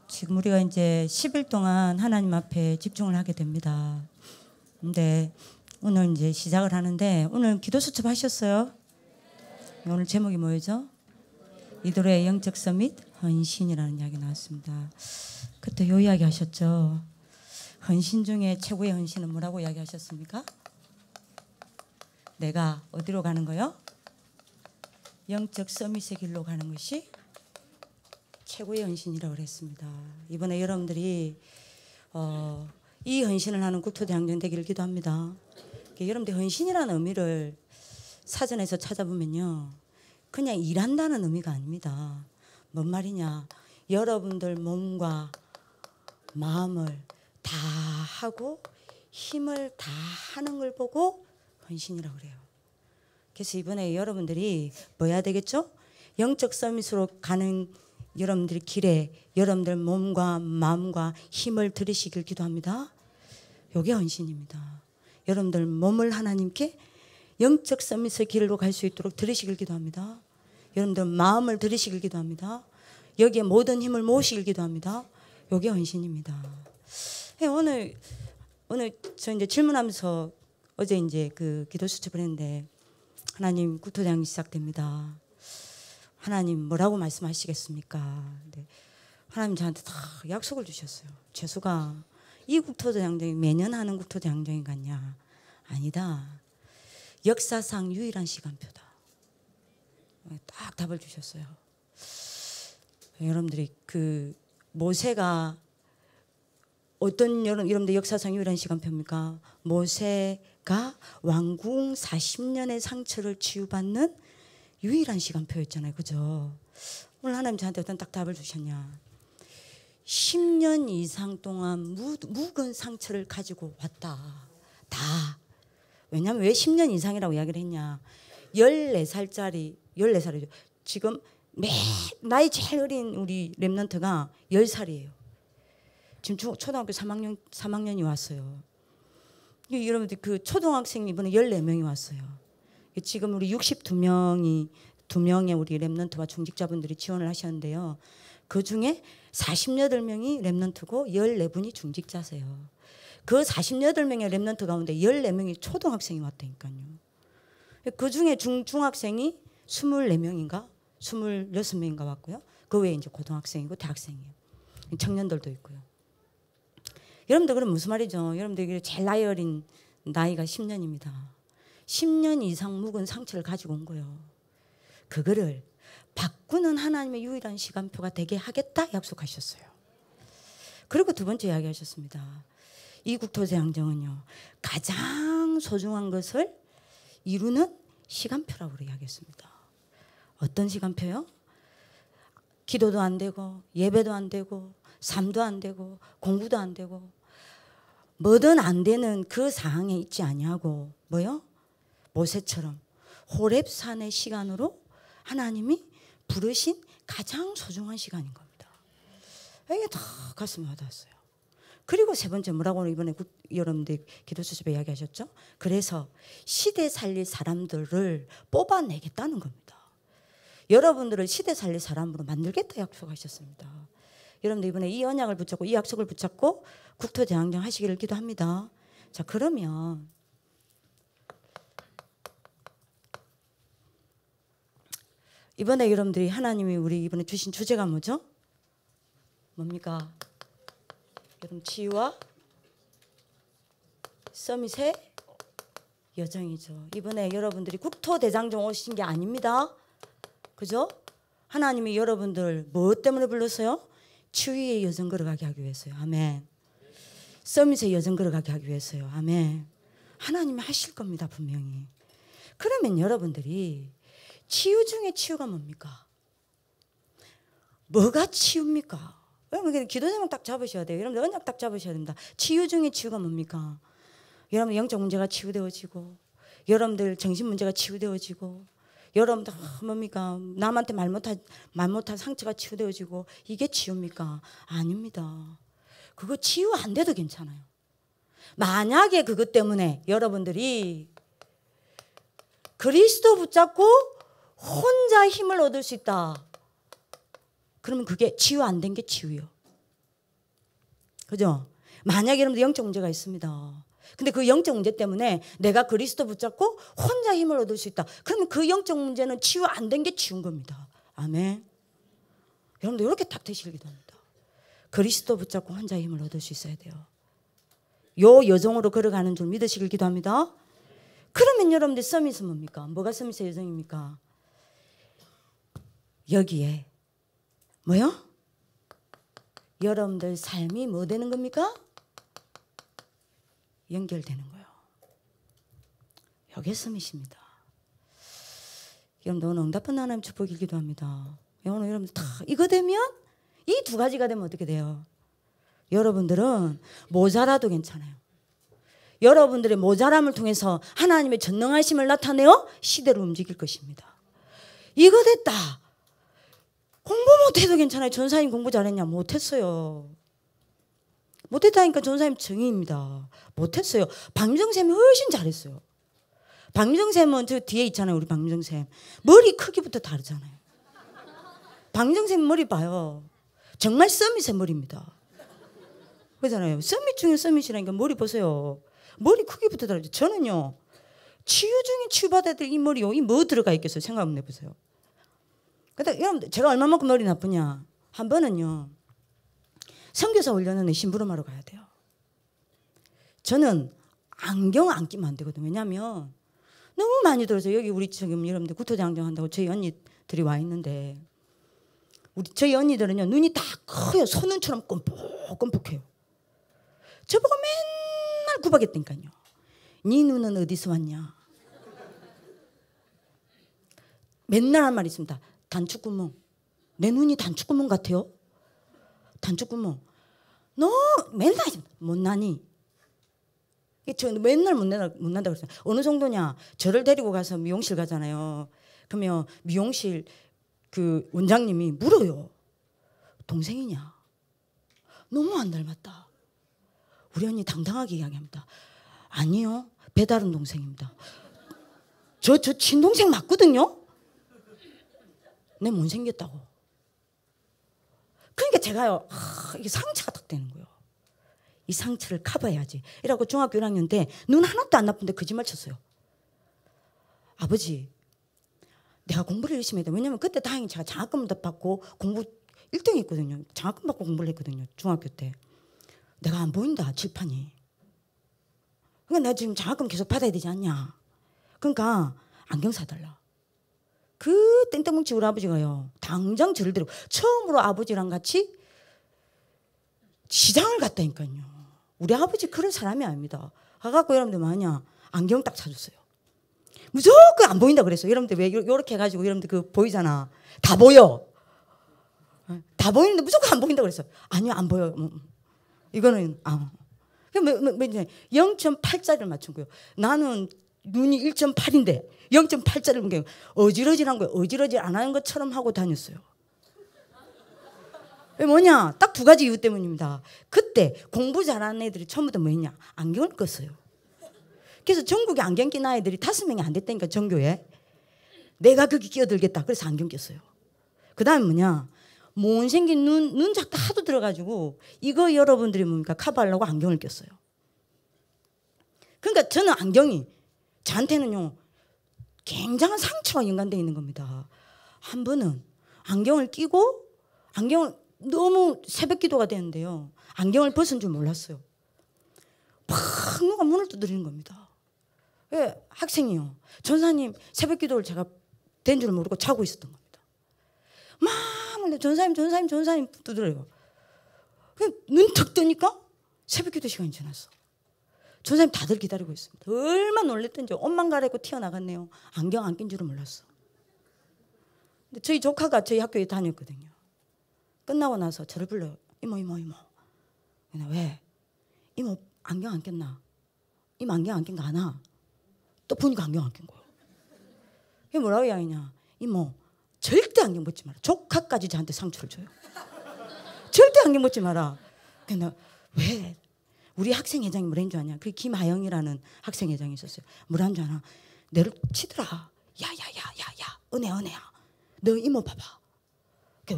지금 우리가 이제 10일 동안 하나님 앞에 집중을 하게 됩니다. 근데 오늘 이제 시작을 하는데 오늘 기도 수첩 하셨어요? 오늘 제목이 뭐였죠? 이도로의 영적 서밋 헌신이라는 이야기 나왔습니다. 그때 요 이야기 하셨죠? 헌신 중에 최고의 헌신은 뭐라고 이야기하셨습니까? 내가 어디로 가는 거요? 영적 서밋의 길로 가는 것이 최고의 헌신이라고 그랬습니다. 이번에 여러분들이 이 헌신을 하는 국토대항전 되기를 기도합니다. 여러분들 헌신이라는 의미를 사전에서 찾아보면요, 그냥 일한다는 의미가 아닙니다. 뭔 말이냐? 여러분들 몸과 마음을 다 하고 힘을 다 하는 걸 보고 헌신이라고 그래요. 그래서 이번에 여러분들이 뭐 해야 되겠죠? 영적 서밋으로 가는 여러분들 길에 여러분들 몸과 마음과 힘을 들이시길 기도합니다. 이게 헌신입니다. 여러분들 몸을 하나님께 영적 서밋의 길로 갈 수 있도록 들이시길 기도합니다. 여러분들 마음을 들이시길 기도합니다. 여기에 모든 힘을 모으시길 기도합니다. 이게 헌신입니다. 오늘 저 이제 질문하면서 어제 이제 그 기도 수첩을 했는데 하나님 국토대항이 시작됩니다. 하나님 뭐라고 말씀하시겠습니까? 네. 하나님 저한테 다 약속을 주셨어요. 재수가 이 국토대항전이 매년 하는 국토대항전이 같냐? 아니다. 역사상 유일한 시간표다. 딱 답을 주셨어요. 여러분들이 그 모세가 어떤 여러분들 역사상 유일한 시간표입니까? 모세가 왕궁 40년의 상처를 치유받는 유일한 시간표였잖아요. 그죠? 오늘 하나님 저한테 어떤 딱 답을 주셨냐? 10년 이상 동안 묵은 상처를 가지고 왔다. 다. 왜냐하면 왜 10년 이상이라고 이야기를 했냐? 14살이죠. 지금 나이 제일 어린 우리 렘넌트가 10살이에요. 지금 초등학교 3학년이 왔어요. 여러분들 그 초등학생이 이번에 14명이 왔어요. 지금 우리 62명의 우리 렘넌트와 중직자분들이 지원을 하셨는데요. 그 중에 48명이 렘넌트고 14분이 중직자세요. 그 48명의 렘넌트 가운데 14명이 초등학생이 왔다니까요. 그 중에 중학생이 24명인가 26명인가 왔고요. 그 외에 이제 고등학생이고 대학생이에요. 청년들도 있고요. 여러분들 그럼 무슨 말이죠? 여러분들 제일 나이 어린 나이가 10년입니다. 10년 이상 묵은 상처를 가지고 온 거예요. 그거를 바꾸는 하나님의 유일한 시간표가 되게 하겠다 약속하셨어요. 그리고 두 번째 이야기하셨습니다. 이 국토대항전은요, 가장 소중한 것을 이루는 시간표라고 이야기했습니다. 어떤 시간표요? 기도도 안 되고 예배도 안 되고 삶도 안 되고 공부도 안 되고 뭐든 안 되는 그 상황에 있지 아니하고 뭐요? 모세처럼 호렙산의 시간으로 하나님이 부르신 가장 소중한 시간인 겁니다. 이게 다 가슴에 와닿았어요. 그리고 세 번째 뭐라고 이번에 여러분들 기도 수첩에 이야기하셨죠? 그래서 시대 살릴 사람들을 뽑아내겠다는 겁니다. 여러분들을 시대 살릴 사람으로 만들겠다 약속하셨습니다. 여러분들 이번에 이 언약을 붙잡고 이 약속을 붙잡고 국토대항전 하시기를 기도합니다. 자, 그러면 이번에 여러분들이 하나님이 우리 이번에 주신 주제가 뭐죠? 뭡니까? 여러분 치유와 서밋의 여정이죠. 이번에 여러분들이 국토대장정 오신 게 아닙니다. 그죠? 하나님이 여러분들 무엇 때문에 불렀어요? 치유의 여정 걸어가게 하기 위해서요. 아멘. 서밋의 여정 걸어가게 하기 위해서요. 아멘. 하나님이 하실 겁니다. 분명히. 그러면 여러분들이 치유 중에 치유가 뭡니까? 뭐가 치유입니까? 여러분 기도 제목 딱 잡으셔야 돼요. 여러분들 언약 딱 잡으셔야 됩니다. 치유 중에 치유가 뭡니까? 여러분 영적 문제가 치유되어지고 여러분들 정신 문제가 치유되어지고 여러분들 뭡니까? 남한테 말 못한 상처가 치유되어지고 이게 치유입니까? 아닙니다. 그거 치유 안 돼도 괜찮아요. 만약에 그것 때문에 여러분들이 그리스도 붙잡고 혼자 힘을 얻을 수 있다. 그러면 그게 치유 안 된 게 치유요. 그죠? 만약에 여러분들 영적 문제가 있습니다. 근데 그 영적 문제 때문에 내가 그리스도 붙잡고 혼자 힘을 얻을 수 있다. 그러면 그 영적 문제는 치유 안 된 게 치유인 겁니다. 아멘. 여러분들 이렇게 딱 되시길 기도합니다. 그리스도 붙잡고 혼자 힘을 얻을 수 있어야 돼요. 요 여정으로 걸어가는 줄 믿으시길 기도합니다. 그러면 여러분들 서밋은 뭡니까? 뭐가 서밋의 여정입니까? 여기에 뭐요? 여러분들 삶이 뭐 되는 겁니까? 연결되는 거예요. 이게 서밋입니다. 여러분들 오늘 응답받는 하나님 축복을 기도합니다. 오늘 여러분들 다 이거 되면 이 두 가지가 되면 어떻게 돼요? 여러분들은 모자라도 괜찮아요. 여러분들의 모자람을 통해서 하나님의 전능하심을 나타내어 시대를 움직일 것입니다. 이거 됐다. 공부 못해도 괜찮아요. 전사님 공부 잘했냐? 못했어요. 못했다니까 전사님 정의입니다. 못했어요. 박민정쌤이 훨씬 잘했어요. 박민정쌤은 저 뒤에 있잖아요. 우리 박민정쌤. 머리 크기부터 다르잖아요. 박민정쌤 머리 봐요. 정말 서밋의 머리입니다. 그러잖아요. 서밋 중에 서밋이라니까 머리 보세요. 머리 크기부터 다르죠. 저는요. 치유 중에 치유받아야 될 이 머리요. 이 뭐 들어가 있겠어요. 생각 한번 해보세요. 근데 여러분 제가 얼마만큼 머리 나쁘냐. 한 번은요. 선교사 훈련은 심부름하러 가야 돼요. 저는 안경 안 끼면 안 되거든요. 왜냐하면 너무 많이 들어서 여기 우리 지금 여러분들 구토장정 한다고 저희 언니들이 와 있는데 저희 언니들은요. 눈이 다 커요. 소눈처럼 껌뻑껌뻑해요. 저보고 맨날 구박했다니까요. 네 눈은 어디서 왔냐. 맨날 한 말 있습니다. 단축구멍. 내 눈이 단축구멍 같아요. 단축구멍. 너 맨날 못나니. 저 맨날 못난다고 그랬어요. 어느 정도냐. 저를 데리고 가서 미용실 가잖아요. 그러면 미용실 그 원장님이 물어요. 동생이냐. 너무 안 닮았다. 우리 언니 당당하게 이야기합니다. 아니요. 배다른 동생입니다. 저 친동생 맞거든요. 내 못생겼다고. 그러니까 제가요. 이게 상처가 딱 되는 거예요. 이 상처를 커버해야지. 이라고 중학교 1학년 때 눈 하나도 안 나쁜데 거짓말 쳤어요. 아버지 내가 공부를 열심히 해야 돼. 왜냐면 그때 다행히 제가 장학금도 받고 공부 1등 했거든요. 장학금 받고 공부를 했거든요. 중학교 때. 내가 안 보인다. 칠판이. 그러니까 내가 지금 장학금 계속 받아야 되지 않냐. 그러니까 안경 사달라. 그 땡땡뭉치 우리 아버지가요. 당장 저를 데리고 처음으로 아버지랑 같이 시장을 갔다니까요. 우리 아버지 그런 사람이 아닙니다. 가갖고 여러분들 뭐하냐. 안경 딱 사줬어요. 무조건 안 보인다 그랬어요. 여러분들 왜 이렇게 해가지고 여러분들 그 보이잖아. 다 보여. 다 보이는데 무조건 안 보인다 그랬어요. 아니요 안 보여. 이거는 0.8짜리를 맞춘 거예요. 나는 눈이 1.8인데 0.8짜리를 본 게 어지러지한 거예요. 어지러지 안 하는 것처럼 하고 다녔어요. 왜 뭐냐? 딱 두 가지 이유 때문입니다. 그때 공부 잘하는 애들이 처음부터 뭐 했냐? 안경을 꼈어요. 그래서 전국에 안경 낀 아이들이 5명이 안 됐다니까 전교에. 내가 거기 끼어들겠다. 그래서 안경 꼈어요. 그 다음에 뭐냐? 못생긴 눈 작다 하도 들어가지고 이거 여러분들이 뭡니까? 커버하려고 안경을 꼈어요. 그러니까 저는 안경이 저한테는요. 굉장한 상처와 연관되어 있는 겁니다. 한 번은 안경을 끼고 안경을 너무 새벽 기도가 되는데요. 안경을 벗은 줄 몰랐어요. 팍 누가 문을 두드리는 겁니다. 왜? 학생이요. 전사님 새벽 기도를 제가 된 줄 모르고 자고 있었던 겁니다. 막 전사님 두드려요. 눈 턱 뜨니까 새벽 기도 시간이 지났어. 전사님 다들 기다리고 있습니다. 얼마나 놀랬던지 옷만 갈아입고 튀어나갔네요. 안경 안 낀 줄은 몰랐어. 근데 저희 조카가 저희 학교에 다녔거든요. 끝나고 나서 저를 불러요. 이모. 왜? 이모 안경 안 꼈나? 이모 안경 안 낀 거 아나? 또 보니까 안경 안 낀 거예요. 이게 뭐라고 이야기냐? 이모 절대 안경 벗지 마라. 조카까지 저한테 상처를 줘요. 절대 안경 벗지 마라. 근데 왜? 우리 학생회장이 뭐라는 줄 아냐? 그 김하영이라는 학생회장이 있었어요. 뭐라는 줄 아나? 내를 치더라. 야야야야야 은혜야. 너 이모 봐봐.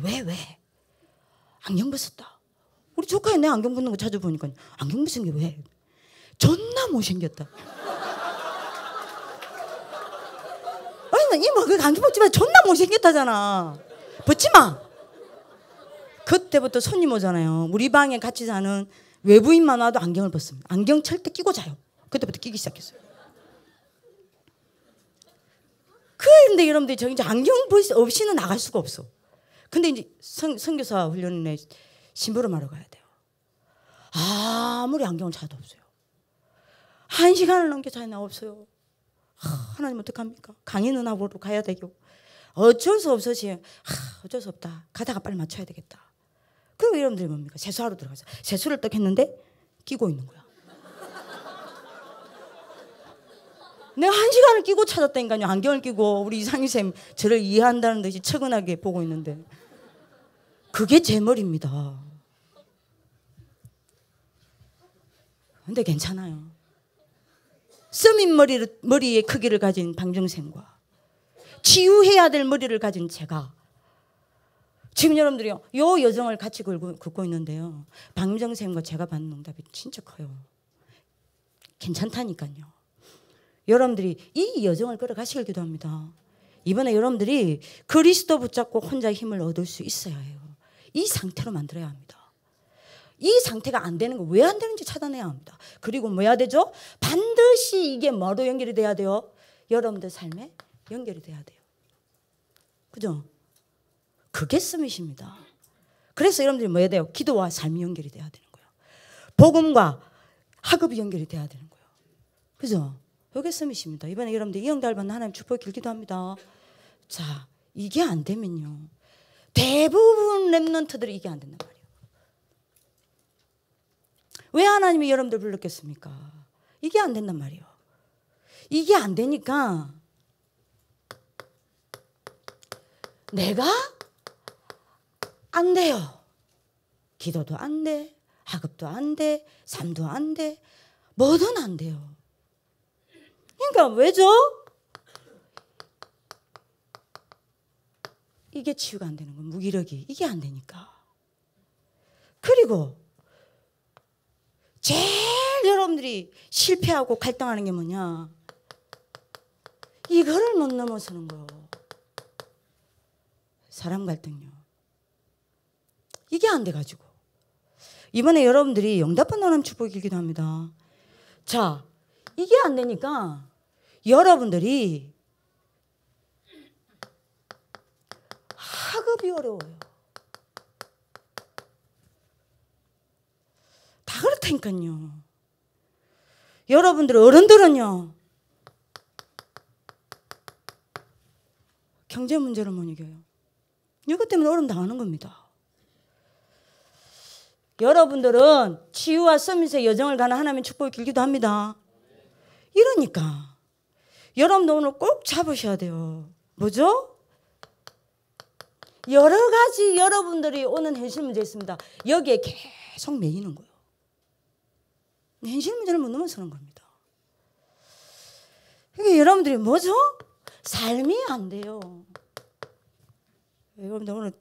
왜? 안경 벗었다. 우리 조카에 내 안경 벗는 거 자주 보니까 안경 벗은 게 왜? 존나 못생겼다. 아니 이모 그 안경 벗지 마. 존나 못생겼다잖아. 벗지 마. 그때부터 손님 오잖아요. 우리 방에 같이 사는 외부인만 와도 안경을 벗습니다. 안경 절대 끼고 자요. 그때부터 끼기 시작했어요. 그런데 여러분들이 저 이제 안경 없이는 나갈 수가 없어. 근데 이제 선교사 훈련에 심부름하러 가야 돼요. 아무리 안경을 차도 없어요. 1시간을 넘게 차이나 없어요. 하나님 어떡합니까? 강의 누나보러 가야 되고 어쩔 수 없어지. 어쩔 수 없다. 가다가 빨리 맞춰야 되겠다. 그리고 여러분들이 뭡니까? 세수하러 들어가서 세수를 딱 했는데 끼고 있는 거야. 내가 1시간을 끼고 찾았다니까요. 안경을 끼고 우리 이상희쌤 저를 이해한다는 듯이 척은하게 보고 있는데 그게 제 머리입니다. 근데 괜찮아요. 서민 머리의 크기를 가진 방정생과 치유해야 될 머리를 가진 제가 지금 여러분들이요 요 여정을 같이 걷고 있는데요. 방정생과 제가 받는 응답이 진짜 커요. 괜찮다니까요. 여러분들이 이 여정을 걸어가시길 기도합니다. 이번에 여러분들이 그리스도 붙잡고 혼자 힘을 얻을 수 있어야 해요. 이 상태로 만들어야 합니다. 이 상태가 안 되는 거 왜 안 되는지 찾아내야 합니다. 그리고 뭐 해야 되죠? 반드시 이게 뭐로 연결이 돼야 돼요? 여러분들 삶에 연결이 돼야 돼요. 그죠? 그게 스밋입니다. 그래서 여러분들이 뭐 해야 돼요? 기도와 삶이 연결이 돼야 되는 거예요. 복음과 학업이 연결이 돼야 되는 거예요. 그죠? 이게 스밋입니다. 이번에 여러분들 이 응답을 받는 하나님 축복을 길기도 합니다. 자, 이게 안 되면요. 대부분 랩런트들이 이게 안 된단 말이에요. 왜 하나님이 여러분들 불렀겠습니까? 이게 안 된단 말이에요. 이게 안 되니까 내가 안 돼요. 기도도 안 돼. 학업도 안 돼. 삶도 안 돼. 뭐든 안 돼요. 그러니까 왜죠? 이게 치유가 안 되는 거. 무기력이. 이게 안 되니까. 그리고 제일 여러분들이 실패하고 갈등하는 게 뭐냐? 이거를 못 넘어서는 거예요. 사람 갈등요. 이게 안 돼가지고. 이번에 여러분들이 응답받는 하나님 축복을 길기도 합니다. 자, 이게 안 되니까 여러분들이 학업이 어려워요. 다 그렇다니까요. 여러분들 어른들은요. 경제 문제를 못 이겨요. 이것 때문에 어려움 당하는 겁니다. 여러분들은 치유와 서밋의 여정을 가는 하나님의 축복을 길기도 합니다. 이러니까 여러분도 오늘 꼭 잡으셔야 돼요. 뭐죠? 여러 가지 여러분들이 오는 현실 문제 있습니다. 여기에 계속 매이는 거예요. 현실 문제를 못 넘어서는 겁니다. 그러니까 여러분들이 뭐죠? 삶이 안 돼요. 여러분들 오늘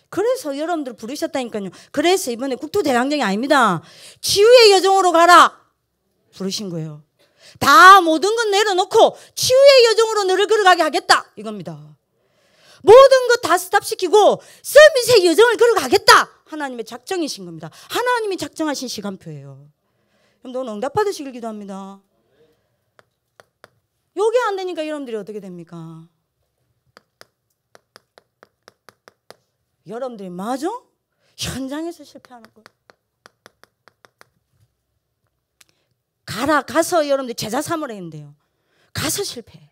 그래서 여러분들 부르셨다니까요. 그래서 이번에 국토대장정이 아닙니다. 치유의 여정으로 가라 부르신 거예요. 다 모든 건 내려놓고 치유의 여정으로 너를 걸어가게 하겠다 이겁니다. 모든 것 다 스탑시키고 서밋의 여정을 걸어가겠다 하나님의 작정이신 겁니다. 하나님이 작정하신 시간표예요. 그럼 오늘 응답 받으시길 기도합니다. 요게 안 되니까 여러분들이 어떻게 됩니까? 여러분들이 맞아? 현장에서 실패하는 거예요. 가서 여러분들 제자 삼으라 했는데요. 가서 실패해.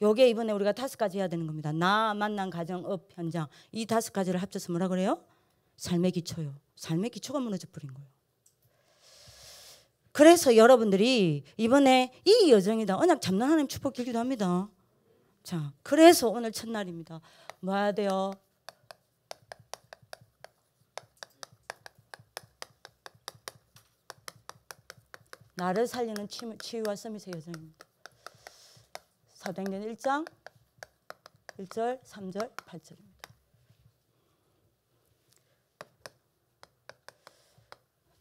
요게 이번에 우리가 5가지 해야 되는 겁니다. 나, 만남, 가정, 업, 현장. 이 5가지를 합쳐서 뭐라 그래요? 삶의 기초요. 삶의 기초가 무너져 버린 거예요. 그래서 여러분들이 이번에 이 여정이다. 언약 잡는 하나님 축복 길기도 합니다. 자, 그래서 오늘 첫날입니다. 뭐 해야 돼요? 나를 살리는 치유와 서밋의 여정입니다. 사도행전 1장 1절 3절 8절입니다.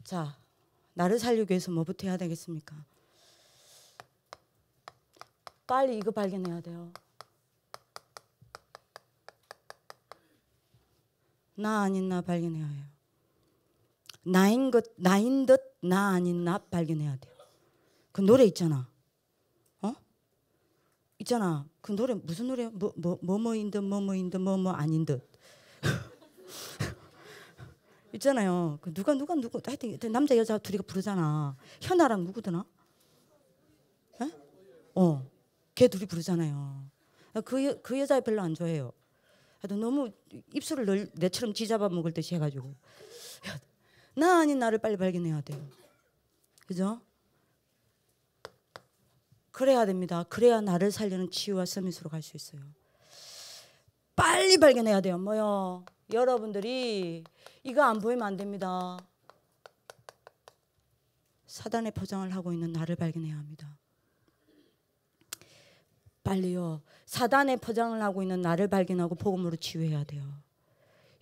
자, 나를 살리기 위해서 뭐부터 해야 되겠습니까? 빨리 이거 발견해야 돼요. 나 아닌 나 발견해야 해요. 나인 듯 나 아닌 나 발견해야 돼요. 그 노래 있잖아. 있잖아. 그 노래 무슨 노래야? 뭐뭐인 듯 뭐뭐인 듯 뭐뭐 아닌 듯. 있잖아요. 그 누구 하여튼 남자 여자 둘이가 부르잖아. 현아랑 누구더나? 에? 걔 둘이 부르잖아요. 그 여자 별로 안 좋아해요. 하여튼 너무 입술을 내처럼 쥐잡아 먹을 듯이 해가지고. 나 아닌 나를 빨리 발견해야 돼요. 그죠? 그래야 됩니다. 그래야 나를 살리는 치유와 서밋으로 갈 수 있어요. 빨리 발견해야 돼요. 뭐요? 여러분들이 이거 안 보이면 안 됩니다. 사단의 포장을 하고 있는 나를 발견해야 합니다. 빨리요. 사단의 포장을 하고 있는 나를 발견하고 복음으로 치유해야 돼요.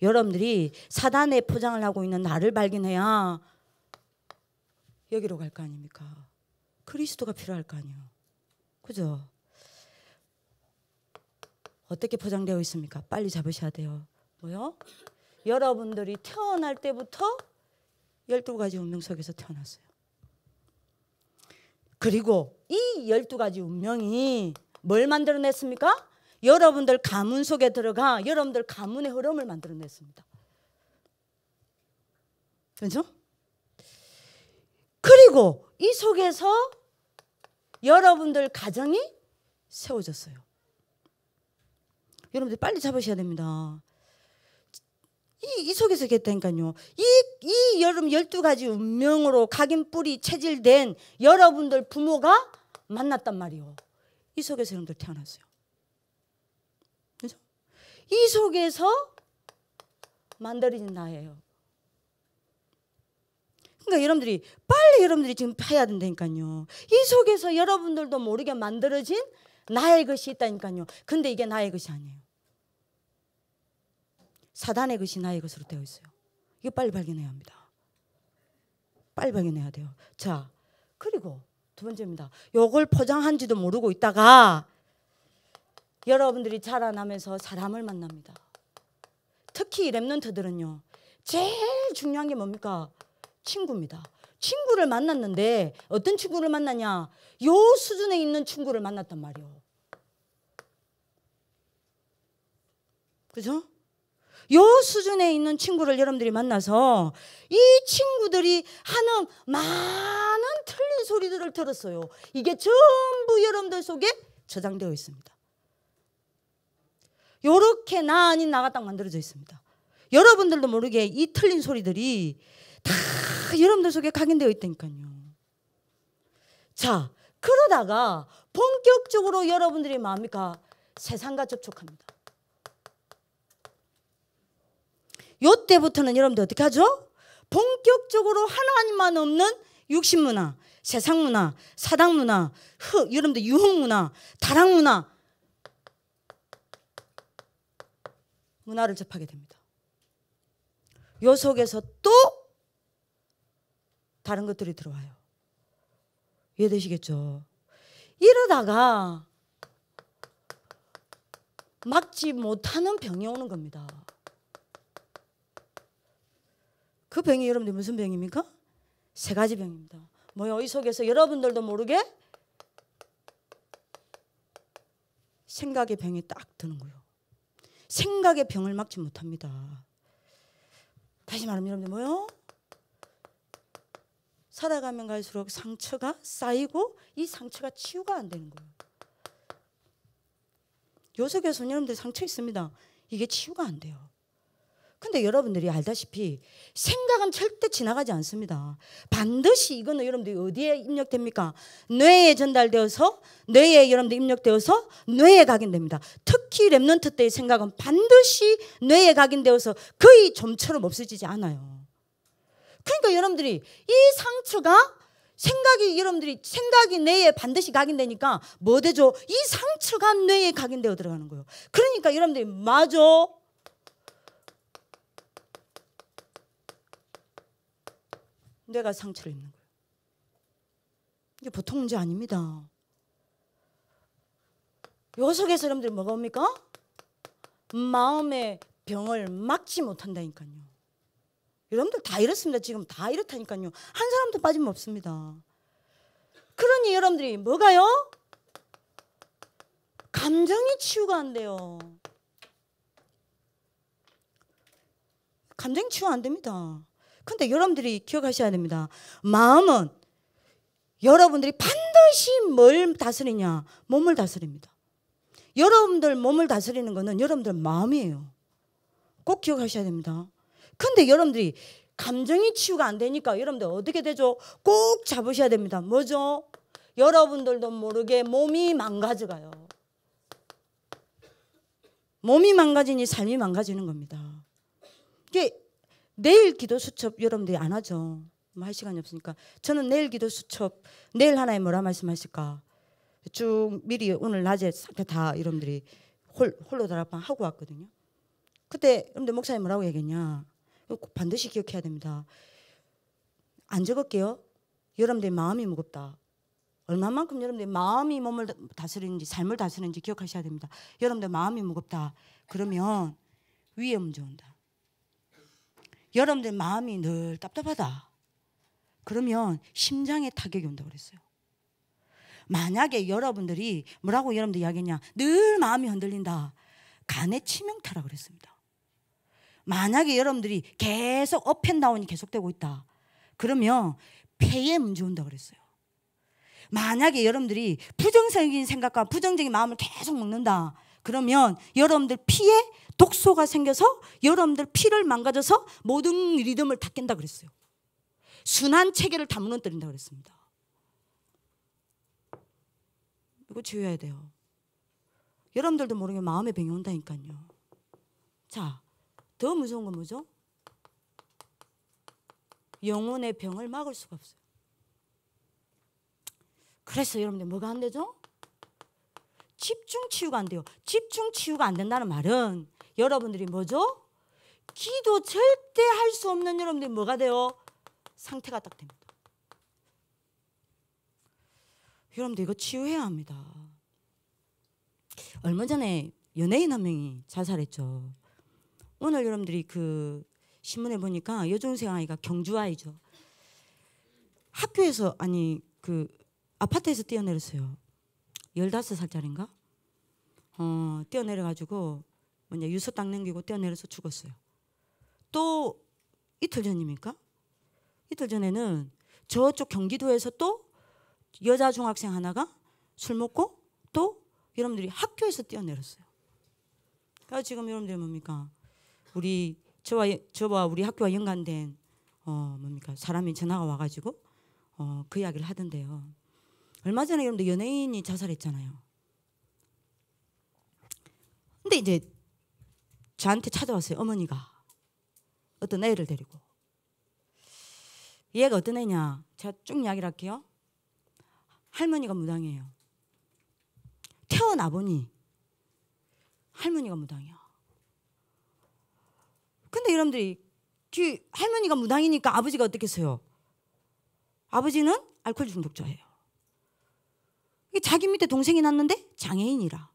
여러분들이 사단의 포장을 하고 있는 나를 발견해야 여기로 갈 거 아닙니까? 그리스도가 필요할 거 아니에요. 그죠? 어떻게 포장되어 있습니까? 빨리 잡으셔야 돼요. 뭐요? 여러분들이 태어날 때부터 12가지 운명 속에서 태어났어요. 그리고 이 12가지 운명이 뭘 만들어냈습니까? 여러분들 가문 속에 들어가 여러분들 가문의 흐름을 만들어냈습니다. 그렇죠? 그리고 이 속에서 여러분들 가정이 세워졌어요. 여러분들 빨리 잡으셔야 됩니다. 이 속에서 했다니까요. 이 여러분 12가지 운명으로 각인 뿌리 체질된 여러분들 부모가 만났단 말이에요. 이 속에서 여러분들 태어났어요. 그렇죠? 이 속에서 만들어진 나예요. 그러니까 여러분들이 지금 해야 된다니까요. 이 속에서 여러분들도 모르게 만들어진 나의 것이 있다니까요. 근데 이게 나의 것이 아니에요. 사단의 것이 나의 것으로 되어 있어요. 이거 빨리 발견해야 합니다. 빨리 발견해야 돼요. 자, 그리고 두 번째입니다. 요걸 포장한지도 모르고 있다가 여러분들이 자라나면서 사람을 만납니다. 특히 랩런트들은요. 제일 중요한 게 뭡니까? 친구입니다. 친구를 만났는데 어떤 친구를 만나냐? 요 수준에 있는 친구를 만났단 말이에요. 그죠? 요 수준에 있는 친구를 여러분들이 만나서 이 친구들이 하는 많은 틀린 소리들을 들었어요. 이게 전부 여러분들 속에 저장되어 있습니다. 요렇게 나 아닌 나가 딱 만들어져 있습니다. 여러분들도 모르게 이 틀린 소리들이 다 여러분들 속에 각인되어 있다니까요. 자, 그러다가 본격적으로 여러분들이 뭡니까? 세상과 접촉합니다. 요때부터는 여러분들 어떻게 하죠? 본격적으로 하나님만 없는 육신문화, 세상문화, 사당문화, 여러분들 유흥문화, 다락문화 문화를 접하게 됩니다. 요 속에서 또 다른 것들이 들어와요. 이해되시겠죠? 이러다가 막지 못하는 병이 오는 겁니다. 그 병이 여러분들 무슨 병입니까? 세 가지 병입니다. 뭐요? 이 속에서 여러분들도 모르게 생각의 병이 딱 드는 거예요. 생각의 병을 막지 못합니다. 다시 말하면 여러분들 뭐요? 살아가면 갈수록 상처가 쌓이고 이 상처가 치유가 안 되는 거예요. 요 속에서는 여러분들 상처 있습니다. 이게 치유가 안 돼요. 근데 여러분들이 알다시피 생각은 절대 지나가지 않습니다. 반드시 이거는 여러분들이 어디에 입력됩니까? 뇌에 전달되어서 뇌에 여러분들 입력되어서 뇌에 각인됩니다. 특히 랩런트 때의 생각은 반드시 뇌에 각인되어서 거의 좀처럼 없어지지 않아요. 그러니까 여러분들이 이 상처가 생각이 뇌에 반드시 각인되니까 뭐 되죠? 이 상처가 뇌에 각인되어 들어가는 거예요. 그러니까 여러분들이 맞아. 내가 상처를 입는 거예요. 이게 보통 문제 아닙니다. 요 속에서 여러분들이 뭐가 옵니까? 마음의 병을 막지 못한다니까요. 여러분들 다 이렇습니다. 지금 다 이렇다니까요. 한 사람도 빠짐 없습니다. 그러니 여러분들이 뭐가요? 감정이 치유가 안 돼요. 감정이 치유가 안 됩니다. 근데 여러분들이 기억하셔야 됩니다. 마음은 여러분들이 반드시 뭘 다스리냐? 몸을 다스립니다. 여러분들 몸을 다스리는 거는 여러분들 마음이에요. 꼭 기억하셔야 됩니다. 근데 여러분들이 감정이 치유가 안 되니까 여러분들 어떻게 되죠? 꼭 잡으셔야 됩니다. 뭐죠? 여러분들도 모르게 몸이 망가져가요. 몸이 망가지니 삶이 망가지는 겁니다. 이게 내일 기도 수첩 여러분들이 안 하죠. 뭐 할 시간이 없으니까. 저는 내일 기도 수첩, 내일 하나에 뭐라 말씀하실까? 쭉 미리 오늘 낮에 다 여러분들이 홀로 다락방 하고 왔거든요. 그때 여러분들 목사님 뭐라고 얘기했냐? 꼭 반드시 기억해야 됩니다. 안 적을게요. 여러분들의 마음이 무겁다. 얼마만큼 여러분들의 마음이 몸을 다스리는지 삶을 다스리는지 기억하셔야 됩니다. 여러분들 마음이 무겁다. 그러면 위에 문제 온다. 여러분들 마음이 늘 답답하다. 그러면 심장에 타격이 온다고 그랬어요. 만약에 여러분들이 뭐라고 여러분들 이야기했냐? 늘 마음이 흔들린다. 간의 치명타라고 그랬습니다. 만약에 여러분들이 계속 업앤다운이 계속되고 있다. 그러면 폐에 문제 온다고 그랬어요. 만약에 여러분들이 부정적인 생각과 부정적인 마음을 계속 먹는다. 그러면 여러분들 피에 독소가 생겨서 여러분들 피를 망가져서 모든 리듬을 다 깬다 그랬어요. 순환 체계를 다 무너뜨린다 그랬습니다. 이거 지워야 돼요. 여러분들도 모르게 마음의 병이 온다니까요. 자, 더 무서운 건 뭐죠? 영혼의 병을 막을 수가 없어요. 그래서 여러분들 뭐가 안 되죠? 집중 치유가 안 돼요. 집중 치유가 안 된다는 말은 여러분들이 뭐죠? 기도 절대 할 수 없는 여러분들이 뭐가 돼요? 상태가 딱 됩니다. 여러분들 이거 치유해야 합니다. 얼마 전에 연예인 한 명이 자살했죠. 오늘 여러분들이 그 신문에 보니까 여중생 아이가 경주 아이죠. 학교에서 아니 그 아파트에서 뛰어내렸어요. 15살짜리인가? 뛰어내려가지고 뭐냐 유서 딱 남기고 뛰어내려서 죽었어요. 또 이틀 전입니까? 이틀 전에는 저쪽 경기도에서 또 여자 중학생 하나가 술 먹고 또 여러분들이 학교에서 뛰어내렸어요. 그래서 지금 여러분들이 뭡니까? 우리 저와 우리 학교와 연관된 뭡니까? 사람이 전화가 와가지고 그 이야기를 하던데요. 얼마 전에 여러분들 연예인이 자살했잖아요. 근데 이제 저한테 찾아왔어요. 어머니가 어떤 애를 데리고. 얘가 어떤 애냐? 제가 쭉 이야기를 할게요. 할머니가 무당이에요. 태어나보니 할머니가 무당이야. 근데 여러분들이 할머니가 무당이니까 아버지가 어떻겠어요? 아버지는 알코올 중독자예요. 자기 밑에 동생이 났는데 장애인이라.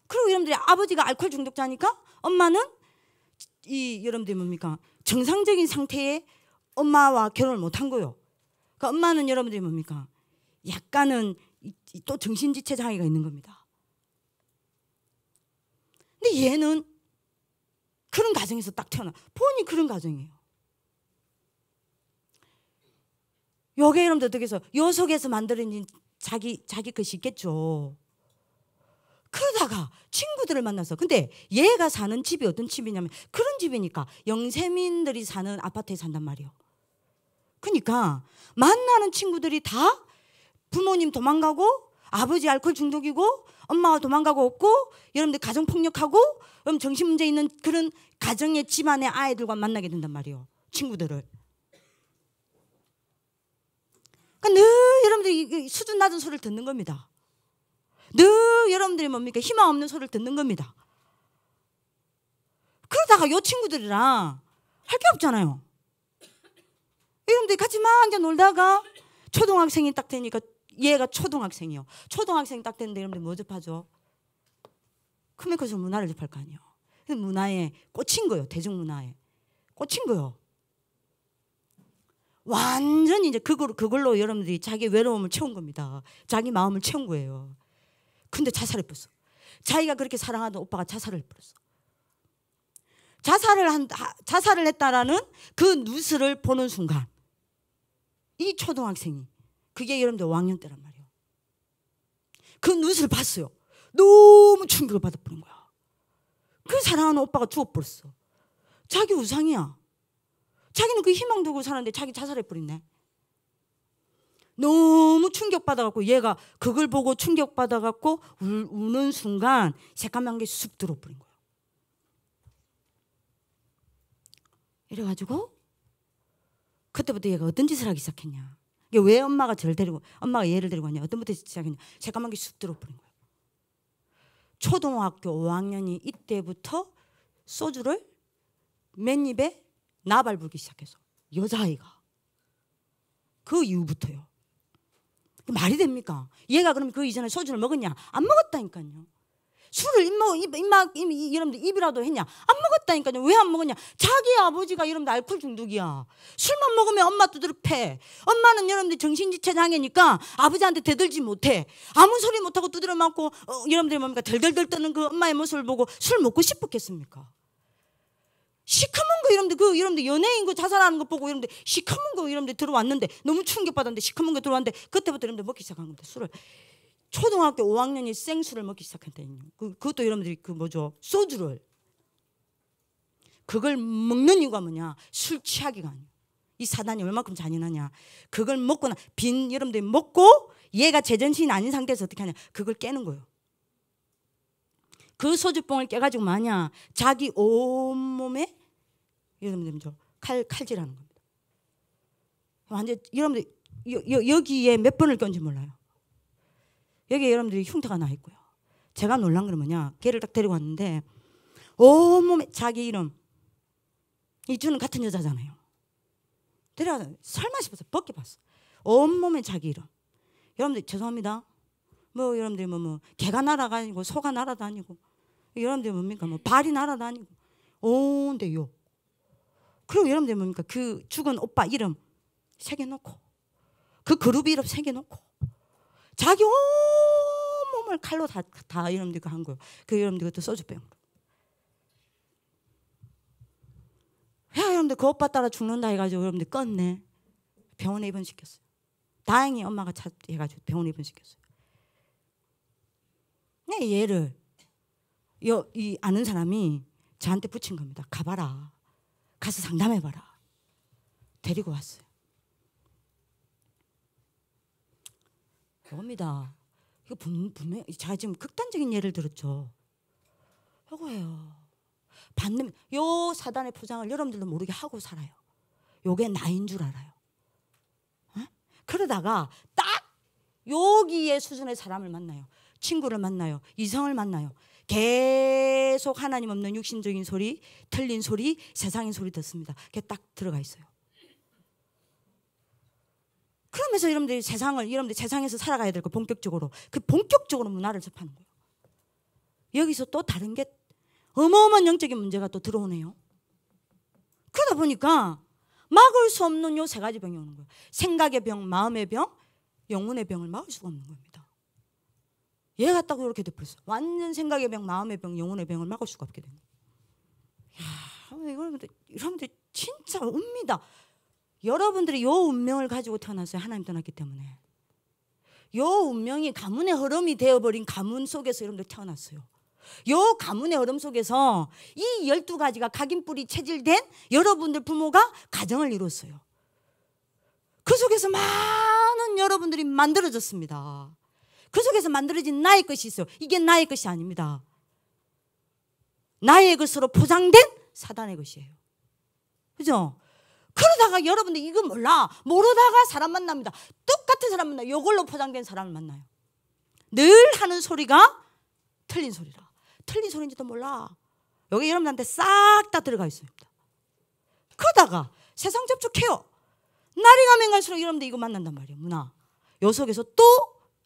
그리고 여러분들이 아버지가 알코올 중독자니까 엄마는 여러분들이 뭡니까? 정상적인 상태의 엄마와 결혼을 못한 거예요. 그러니까 엄마는 여러분들이 뭡니까? 약간은 또 정신지체 장애가 있는 겁니다. 근데 얘는 그런 가정에서 딱 태어나. 본인이 그런 가정이에요. 요게 여러분들 어떻게 해서 요 속에서 만들어진 자기 것이 있겠죠. 그러다가 친구들을 만나서 근데 얘가 사는 집이 어떤 집이냐면 그런 집이니까 영세민들이 사는 아파트에 산단 말이에요. 그러니까 만나는 친구들이 다 부모님 도망가고 아버지 알코올 중독이고 엄마가 도망가고 없고 여러분들 가정폭력하고 여러분 정신문제 있는 그런 가정의 집안의 아이들과 만나게 된단 말이에요. 친구들을. 그러니까 늘 여러분들이 수준 낮은 소리를 듣는 겁니다. 늘 여러분들이 뭡니까? 희망 없는 소리를 듣는 겁니다. 그러다가 요 친구들이랑 할 게 없잖아요. 여러분들 같이 막 이제 놀다가 초등학생이 딱 되니까 얘가 초등학생이요. 초등학생이 딱 됐는데 여러분들 뭐 접하죠? 크면 클수록 문화를 접할 거 아니에요. 문화에 꽂힌 거예요. 대중문화에 꽂힌 거예요. 완전히 이제 그걸로 여러분들이 자기 외로움을 채운 겁니다. 자기 마음을 채운 거예요. 근데 자살해버렸어. 자기가 그렇게 사랑하던 오빠가 자살을 해버렸어. 자살을 했다라는 그 뉴스를 보는 순간 이 초등학생이 그게 여러분들 5학년 때란 말이에요. 그 뉴스를 봤어요. 너무 충격을 받아버린 거야. 그 사랑하는 오빠가 죽어버렸어. 자기 우상이야. 자기는 그 희망 두고 살았는데 자기 자살해버렸네. 너무 충격받아갖고 얘가 그걸 보고 충격받아갖고 우는 순간 새까만 게 쑥 들어버린 거야. 이래가지고 그때부터 얘가 어떤 짓을 하기 시작했냐. 이게 왜 엄마가 얘를 데리고 왔냐. 어떤 부터 시작했냐. 새까만 게 쑥 들어버린 거야. 초등학교 5학년이 이때부터 소주를 맨입에 나발 불기 시작해서 여자아이가 그 이후부터요. 말이 됩니까? 얘가 그럼 그 이전에 소주를 먹었냐? 안 먹었다니까요. 술을 여러분들 입이라도 했냐? 안 먹었다니까요. 왜 안 먹었냐? 자기 아버지가 여러분들 알코올 중독이야. 술만 먹으면 엄마 두드려 패. 엄마는 여러분들 정신지체 장애니까 아버지한테 대들지 못해. 아무 소리 못하고 두드려 맞고 여러분들이 뭡니까? 덜덜덜 떠는 그 엄마의 모습을 보고 술 먹고 싶었겠습니까? 시커먼 거 여러분들 연예인 그 자살하는 거 보고 여러분들 시커먼 거 여러분들 들어왔는데 너무 충격받았는데 시커먼 거 들어왔는데 그때부터 여러분들 먹기 시작한 겁니다. 술을. 초등학교 5학년이 생술을 먹기 시작한다니요. 그것도 여러분들이 소주를. 그걸 먹는 이유가 뭐냐? 술 취하기가 아니에요. 이 사단이 얼마큼 잔인하냐? 그걸 먹거나 여러분들이 먹고 얘가 제정신이 아닌 상태에서 어떻게 하냐? 그걸 깨는 거예요. 그 소주병을 깨가지고 마냐? 자기 온몸에 여러분들 칼질하는 겁니다. 완전 여러분들 여기에 몇 번을 껴는지 몰라요. 여기에 여러분들이 흉터가 나 있고요. 제가 놀란 건 뭐냐? 걔를 딱 데리고 왔는데 온몸에 자기 이름. 이주는 같은 여자잖아요. 데려가서 설마 싶어서 벗겨봤어. 온몸에 자기 이름. 여러분들 죄송합니다. 여러분들이 개가 날아다니고 소가 날아다니고 여러분들이 뭡니까? 발이 날아다니고 온데 욕. 그리고 여러분들이 뭡니까? 그 죽은 오빠 이름 새겨놓고 그 그룹 이름 새겨놓고 자기 온몸을 칼로 다 여러분들 한 거예요. 그 여러분들 그것도 소주병으로. 야, 여러분들 그 오빠 따라 죽는다 해가지고 여러분들 껐네. 병원에 입원시켰어요. 다행히 엄마가 해가지고 병원에 입원시켰어요. 얘를 이 아는 사람이 저한테 붙인 겁니다. 가봐라. 가서 상담해봐라. 데리고 왔어요. 뭡니다. 이거 분명히 제가 지금 극단적인 예를 들었죠. 이거예요. 요 사단의 포장을 여러분들도 모르게 하고 살아요. 요게 나인 줄 알아요. 어? 그러다가 딱 여기의 수준의 사람을 만나요. 친구를 만나요. 이성을 만나요. 계속 하나님 없는 육신적인 소리, 틀린 소리, 세상의 소리 듣습니다. 그게 딱 들어가 있어요. 그러면서 여러분들이 세상에서 살아가야 될 거 본격적으로 문화를 접하는 거예요. 여기서 또 다른 게 어마어마한 영적인 문제가 또 들어오네요. 그러다 보니까 막을 수 없는 요 세 가지 병이 오는 거예요. 생각의 병, 마음의 병, 영혼의 병을 막을 수가 없는 겁니다. 얘가 딱 이렇게 돼버렸어. 완전 생각의 병, 마음의 병, 영혼의 병을 막을 수가 없게 됩니다. 여러분들 진짜 옵니다. 여러분들이 요 운명을 가지고 태어났어요. 하나님 떠났기 때문에. 요 운명이 가문의 흐름이 되어버린 가문 속에서 여러분들 태어났어요. 요 가문의 흐름 속에서 이 12가지가 각인뿔이 체질된 여러분들 부모가 가정을 이뤘어요. 그 속에서 많은 여러분들이 만들어졌습니다. 그 속에서 만들어진 나의 것이 있어요. 이게 나의 것이 아닙니다. 나의 것으로 포장된 사단의 것이에요. 그죠? 그러다가 여러분들 이거 모르다가 사람 만납니다. 똑같은 사람 만나요. 이걸로 포장된 사람을 만나요. 늘 하는 소리가 틀린 소리라. 틀린 소리인지도 몰라. 여기 여러분한테 싹 다 들어가 있습니다. 그러다가 세상 접촉해요. 날이 가면 갈수록 여러분들 이거 만난단 말이에요. 문화. 요 속에서 또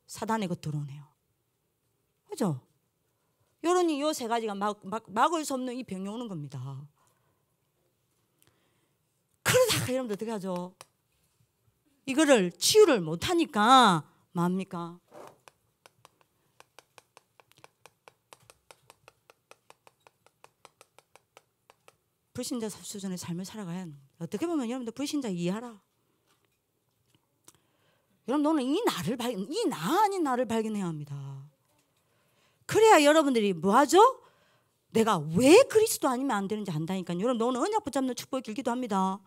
사단의 것 들어오네요. 그죠? 요런이 요 세 가지가 막을 수 없는 이 병이 오는 겁니다. 그러다가 여러분들 어떻게 하죠? 이거를 치유를 못하니까 뭡니까? 불신자 수준의 삶을 살아가야 합니다. 어떻게 보면 여러분들 불신자 이해하라. 여러분 너는 이 나 아닌 나를 발견해야 합니다. 그래야 여러분들이 뭐하죠? 내가 왜 그리스도 아니면 안 되는지 안다니까요. 여러분 너는 언약 붙잡는 축복이 길기도 합니다.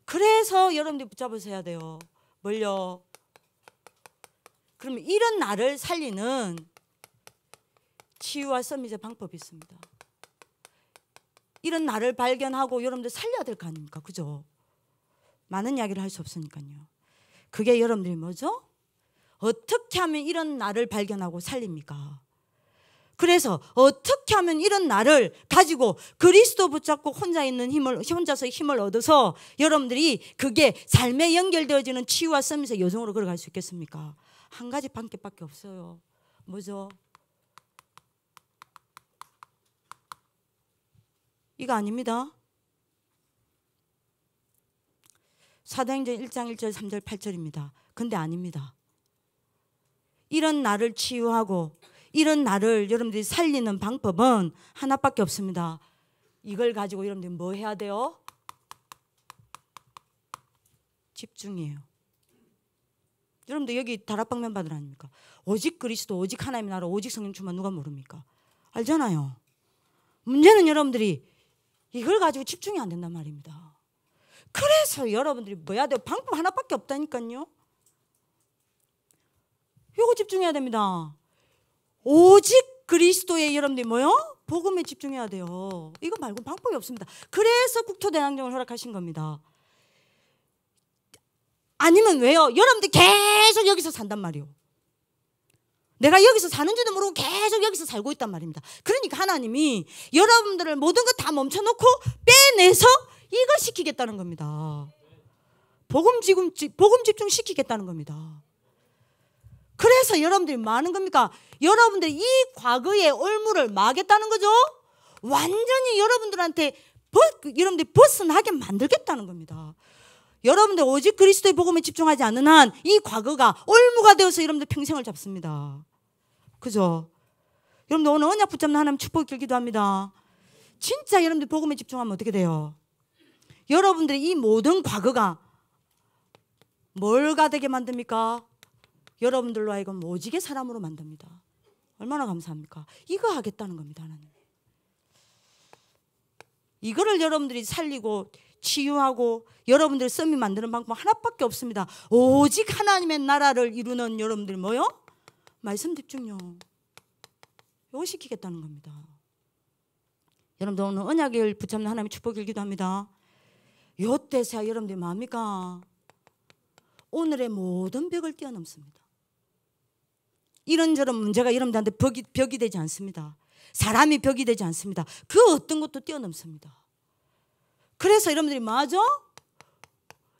그래서 여러분들이 붙잡으셔야 돼요. 뭘요? 그러면 이런 나를 살리는 치유와 서밋의 방법이 있습니다. 이런 나를 발견하고 여러분들 살려야 될 거 아닙니까? 그죠? 많은 이야기를 할 수 없으니까요. 그게 여러분들이 뭐죠? 어떻게 하면 이런 나를 발견하고 살립니까? 그래서 어떻게 하면 이런 나를 가지고 그리스도 붙잡고 혼자서 힘을 얻어서 여러분들이 그게 삶에 연결되어지는 치유와 서밋의 여정으로 걸어갈 수 있겠습니까? 한 가지 방법밖에 없어요. 뭐죠? 이거 아닙니다. 사도행전 1장 1절 3절 8절입니다. 근데 아닙니다. 이런 나를 치유하고 이런 나를 여러분들이 살리는 방법은 하나밖에 없습니다. 이걸 가지고 여러분들이 뭐 해야 돼요? 집중이에요. 여러분들 여기 다락방 멤버들 아닙니까? 오직 그리스도, 오직 하나님의 나라, 오직 성령 충만 누가 모릅니까? 알잖아요. 문제는 여러분들이 이걸 가지고 집중이 안 된단 말입니다. 그래서 여러분들이 뭐 해야 돼요? 방법 하나밖에 없다니까요. 이거 집중해야 됩니다. 오직 그리스도의 여러분들이 뭐요? 복음에 집중해야 돼요. 이거 말고 방법이 없습니다. 그래서 국토대장정을 허락하신 겁니다. 아니면 왜요? 여러분들 계속 여기서 산단 말이에요. 내가 여기서 사는지도 모르고 계속 여기서 살고 있단 말입니다. 그러니까 하나님이 여러분들을 모든 거 다 멈춰놓고 빼내서 이걸 시키겠다는 겁니다. 복음 집중 시키겠다는 겁니다. 그래서 여러분들이 뭐 하는 겁니까? 여러분들이 이 과거의 올무를 막겠다는 거죠. 완전히 여러분들한테 여러분들이 벗어나게 만들겠다는 겁니다. 여러분들 오직 그리스도의 복음에 집중하지 않는 한 이 과거가 올무가 되어서 여러분들 평생을 잡습니다. 그죠? 여러분들 오늘 언약 붙잡는 하나님 축복이 길기도 합니다. 진짜 여러분들 복음에 집중하면 어떻게 돼요? 여러분들이 이 모든 과거가 뭘가 되게 만듭니까? 여러분들로 하여금 오직의 사람으로 만듭니다. 얼마나 감사합니까? 이거 하겠다는 겁니다. 하나님. 이거를 여러분들이 살리고 치유하고 여러분들 썸이 만드는 방법 하나밖에 없습니다. 오직 하나님의 나라를 이루는 여러분들 뭐요? 말씀 집중요. 이거 시키겠다는 겁니다. 여러분들 오늘 언약을 붙잡는 하나님의 축복 길기도 합니다. 요때서야 여러분들이 뭐합니까? 오늘의 모든 벽을 뛰어넘습니다. 이런저런 문제가 여러분들한테 벽이 되지 않습니다. 사람이 벽이 되지 않습니다. 그 어떤 것도 뛰어넘습니다. 그래서 여러분들이 뭐하죠?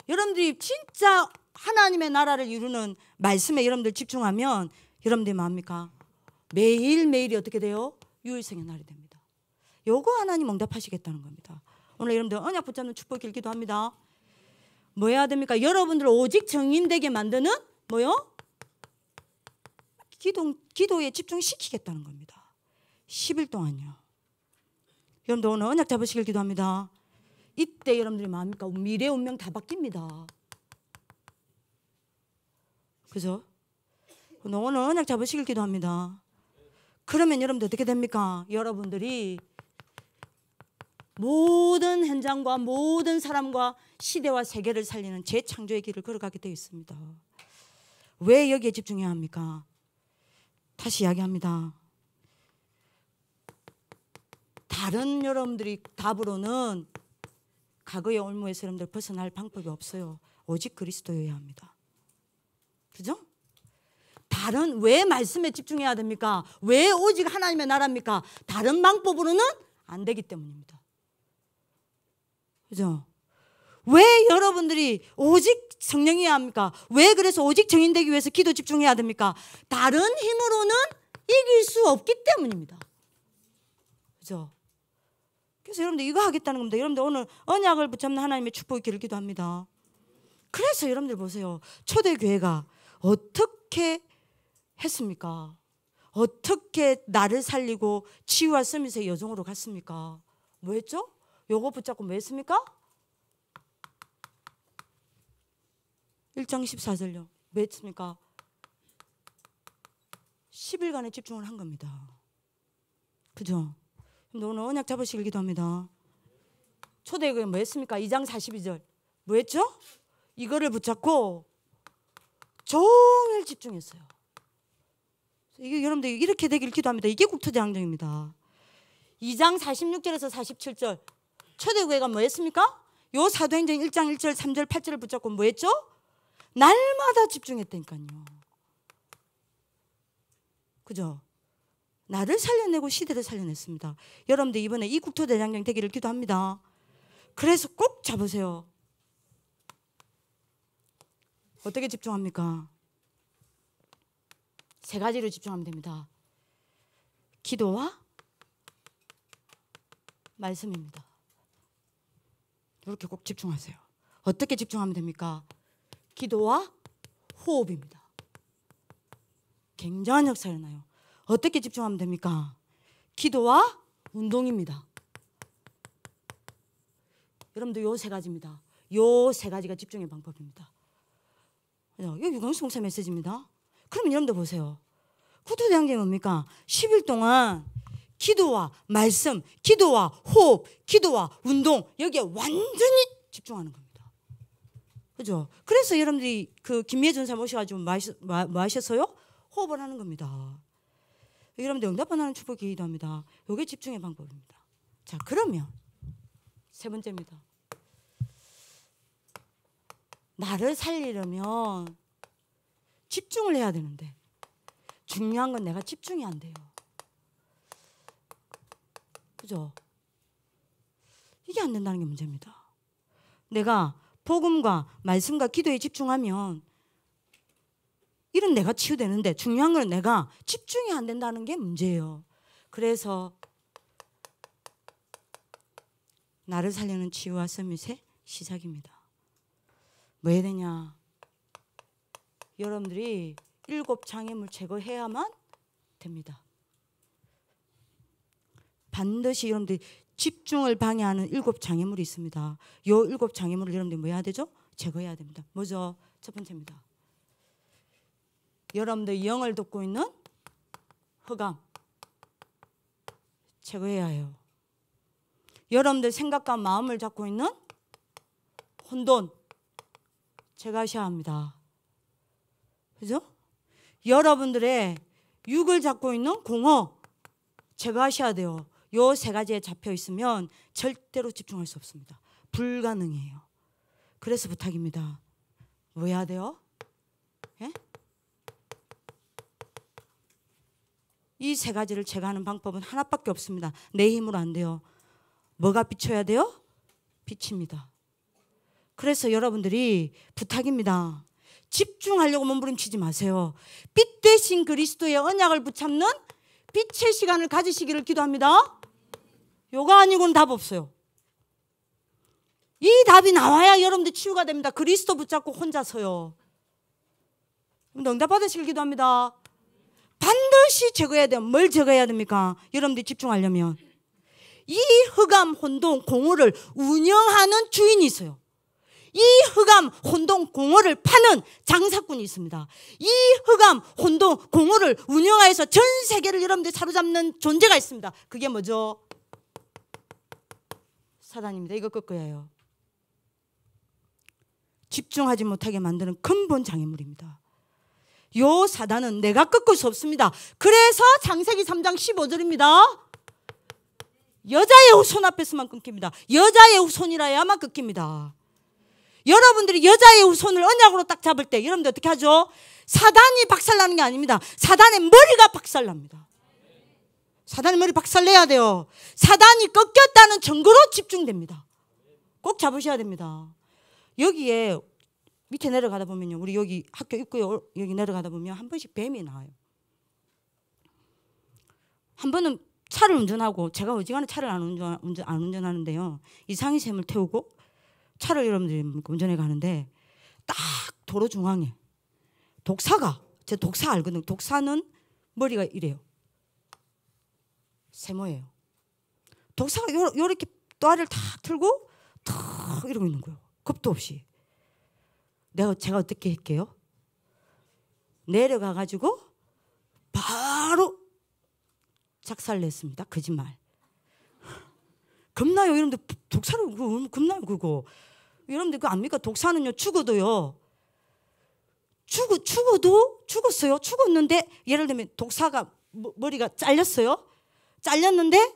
여러분들이 진짜 하나님의 나라를 이루는 말씀에 여러분들 집중하면 여러분들이 뭐합니까? 매일매일이 어떻게 돼요? 유일성의 날이 됩니다. 요거 하나님 응답하시겠다는 겁니다. 오늘 여러분들 언약 붙잡는 축복 길기도 합니다. 뭐 해야 됩니까? 여러분들 오직 정인되게 만드는 뭐요? 기도에 집중시키겠다는 겁니다. 10일 동안요. 여러분들 오늘 언약 잡으시길 기도합니다. 이때 여러분들이 뭐합니까? 미래 운명 다 바뀝니다. 그죠? 오늘 언약 잡으시길 기도합니다. 그러면 여러분들 어떻게 됩니까? 여러분들이 모든 현장과 모든 사람과 시대와 세계를 살리는 재창조의 길을 걸어가게 되어 있습니다. 왜 여기에 집중해야 합니까? 다시 이야기합니다. 다른 여러분들이 답으로는 과거의 올무에서 여러분들 벗어날 방법이 없어요. 오직 그리스도여야 합니다. 그죠? 다른 왜 말씀에 집중해야 됩니까? 왜 오직 하나님의 나라입니까? 다른 방법으로는 안 되기 때문입니다. 그죠? 왜 여러분들이 오직 성령이어야 합니까? 왜 그래서 오직 정인되기 위해서 기도 집중해야 됩니까? 다른 힘으로는 이길 수 없기 때문입니다. 그죠? 그래서 여러분들 이거 하겠다는 겁니다. 여러분들 오늘 언약을 붙잡는 하나님의 축복이 있기를 기도합니다. 그래서 여러분들 보세요. 초대교회가 어떻게 했습니까? 어떻게 나를 살리고 치유와 서밋의 여정으로 갔습니까? 뭐 했죠? 요거 붙잡고 뭐 했습니까? 1장 14절요. 뭐 했습니까? 10일간의 집중을 한 겁니다. 그죠? 오늘 언약 잡으시길 기도합니다. 초대교회 뭐 했습니까? 2장 42절 뭐 했죠? 이거를 붙잡고 종일 집중했어요. 이게 여러분들 이렇게 되길 기도합니다. 이게 국토대항전입니다. 2장 46절에서 47절 초대교회가 뭐 했습니까? 요 사도행전 1장 1절 3절 8절을 붙잡고 뭐 했죠? 날마다 집중했다니까요. 그죠? 나를 살려내고 시대를 살려냈습니다. 여러분들 이번에 이 국토대장정 되기를 기도합니다. 그래서 꼭 잡으세요. 어떻게 집중합니까? 세 가지로 집중하면 됩니다. 기도와 말씀입니다. 이렇게 꼭 집중하세요. 어떻게 집중하면 됩니까? 기도와 호흡입니다. 굉장한 역사를 나요. 어떻게 집중하면 됩니까? 기도와 운동입니다. 여러분들 요 세 가지입니다. 요 세 가지가 집중의 방법입니다. 이거 유광수 목사 메시지입니다. 그러면 여러분들 보세요. 국토대항전이 뭡니까? 10일 동안 기도와 말씀, 기도와 호흡, 기도와 운동 여기에 완전히 집중하는 겁니다. 그죠? 그래서 여러분들이 그 김미애 전사 모셔가지고 뭐 하셨어요? 호흡을 하는 겁니다. 여러분들 응답하는 축복 기도도 합니다. 이게 집중의 방법입니다. 자, 그러면 세 번째입니다. 나를 살리려면 집중을 해야 되는데 중요한 건 내가 집중이 안 돼요. 그죠? 이게 안 된다는 게 문제입니다. 내가 복음과 말씀과 기도에 집중하면 이런 내가 치유되는데 중요한 건 내가 집중이 안 된다는 게 문제예요. 그래서 나를 살리는 치유와 서밋의 시작입니다. 뭐 해야 되냐? 여러분들이 7 장애물 제거해야만 됩니다. 반드시 여러분들이 집중을 방해하는 7 장애물이 있습니다. 요 7 장애물을 여러분들이 뭐 해야 되죠? 제거해야 됩니다. 뭐죠? 첫 번째입니다. 여러분들 영을 돕고 있는 흑암 제거해야 해요. 여러분들 생각과 마음을 잡고 있는 혼돈 제거하셔야 합니다. 그죠? 여러분들의 육을 잡고 있는 공허 제거하셔야 돼요. 요 세 가지에 잡혀 있으면 절대로 집중할 수 없습니다. 불가능해요. 그래서 부탁입니다. 뭐 해야 돼요? 예? 이 세 가지를 제거하는 방법은 하나밖에 없습니다. 내 힘으로 안 돼요. 뭐가 비춰야 돼요? 빛입니다. 그래서 여러분들이 부탁입니다. 집중하려고 몸부림치지 마세요. 빛 대신 그리스도의 언약을 붙잡는 빛의 시간을 가지시기를 기도합니다. 요거 아니고는 답 없어요. 이 답이 나와야 여러분들 치유가 됩니다. 그리스도 붙잡고 혼자서요. 응답 받으시길 기도합니다. 반드시 제거해야 돼요. 뭘 제거해야 됩니까? 여러분들이 집중하려면 이 흑암, 혼돈, 공허를 운영하는 주인이 있어요. 이 흑암, 혼돈, 공허를 파는 장사꾼이 있습니다. 이 흑암, 혼돈, 공허를 운영하여서 전 세계를 여러분들 사로잡는 존재가 있습니다. 그게 뭐죠? 사단입니다. 이거 꺾어야 해요. 집중하지 못하게 만드는 근본 장애물입니다. 요 사단은 내가 꺾을 수 없습니다. 그래서 창세기 3장 15절입니다. 여자의 후손 앞에서만 끊깁니다. 여자의 후손이라야만 끊깁니다. 여러분들이 여자의 후손을 언약으로 딱 잡을 때 여러분들 어떻게 하죠? 사단이 박살나는 게 아닙니다. 사단의 머리가 박살납니다. 사단의 머리 박살내야 돼요. 사단이 꺾였다는 증거로 집중됩니다. 꼭 잡으셔야 됩니다. 여기에 밑에 내려가다 보면요, 우리 여기 학교 입구에 여기 내려가다 보면 한 번씩 뱀이 나와요. 한 번은 차를 운전하고, 제가 어지간히 차를 안 운전하는데요, 이상희 쌤을 태우고 차를 여러분들이 운전해 가는데 딱 도로 중앙에 독사가, 제 독사 알거든요. 독사는 머리가 이래요. 세모예요. 독사가 요렇게 또아를 탁 틀고 탁 이러고 있는 거예요. 겁도 없이. 제가 어떻게 할게요? 내려가 가지고 바로 작살을 냈습니다. 거짓말. 겁나요. 여러분들 독사를 겁나요. 그거. 여러분들 그거 압니까? 독사는요, 죽어도요. 죽었어요. 죽었는데 예를 들면 독사가 머리가 잘렸어요. 잘렸는데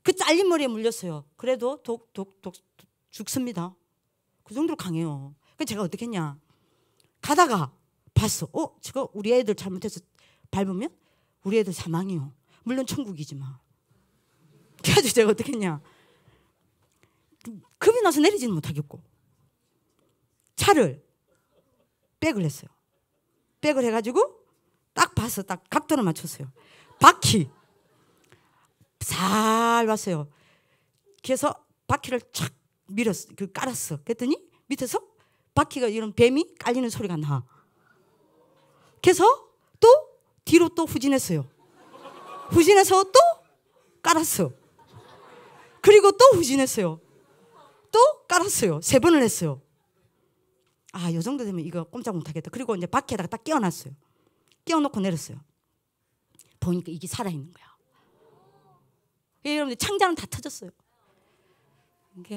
그 잘린 머리에 물렸어요. 그래도 죽습니다. 그 정도로 강해요. 그래서 제가 어떻게 했냐, 가다가 봤어. 저거 우리 애들 잘못해서 밟으면 우리 애들 사망이요. 물론 천국이지만. 그래서 제가 어떻게 했냐, 겁이 나서 내리지는 못하겠고 차를 백을 했어요. 백을 해가지고 딱 봤어. 딱 각도를 맞췄어요. 바퀴 살 왔어요. 그래서 바퀴를 착 밀었어. 깔았어. 그랬더니 밑에서 바퀴가 이런 뱀이 깔리는 소리가 나. 그래서 또 뒤로 또 후진했어요. 후진해서 또 깔았어. 그리고 또 후진했어요. 또 깔았어요. 3번을 했어요. 요 정도 되면 이거 꼼짝 못하겠다. 그리고 이제 바퀴에다가 딱 끼워놨어요. 끼워놓고 내렸어요. 보니까 이게 살아있는 거야. 여러분들 창자는 다 터졌어요.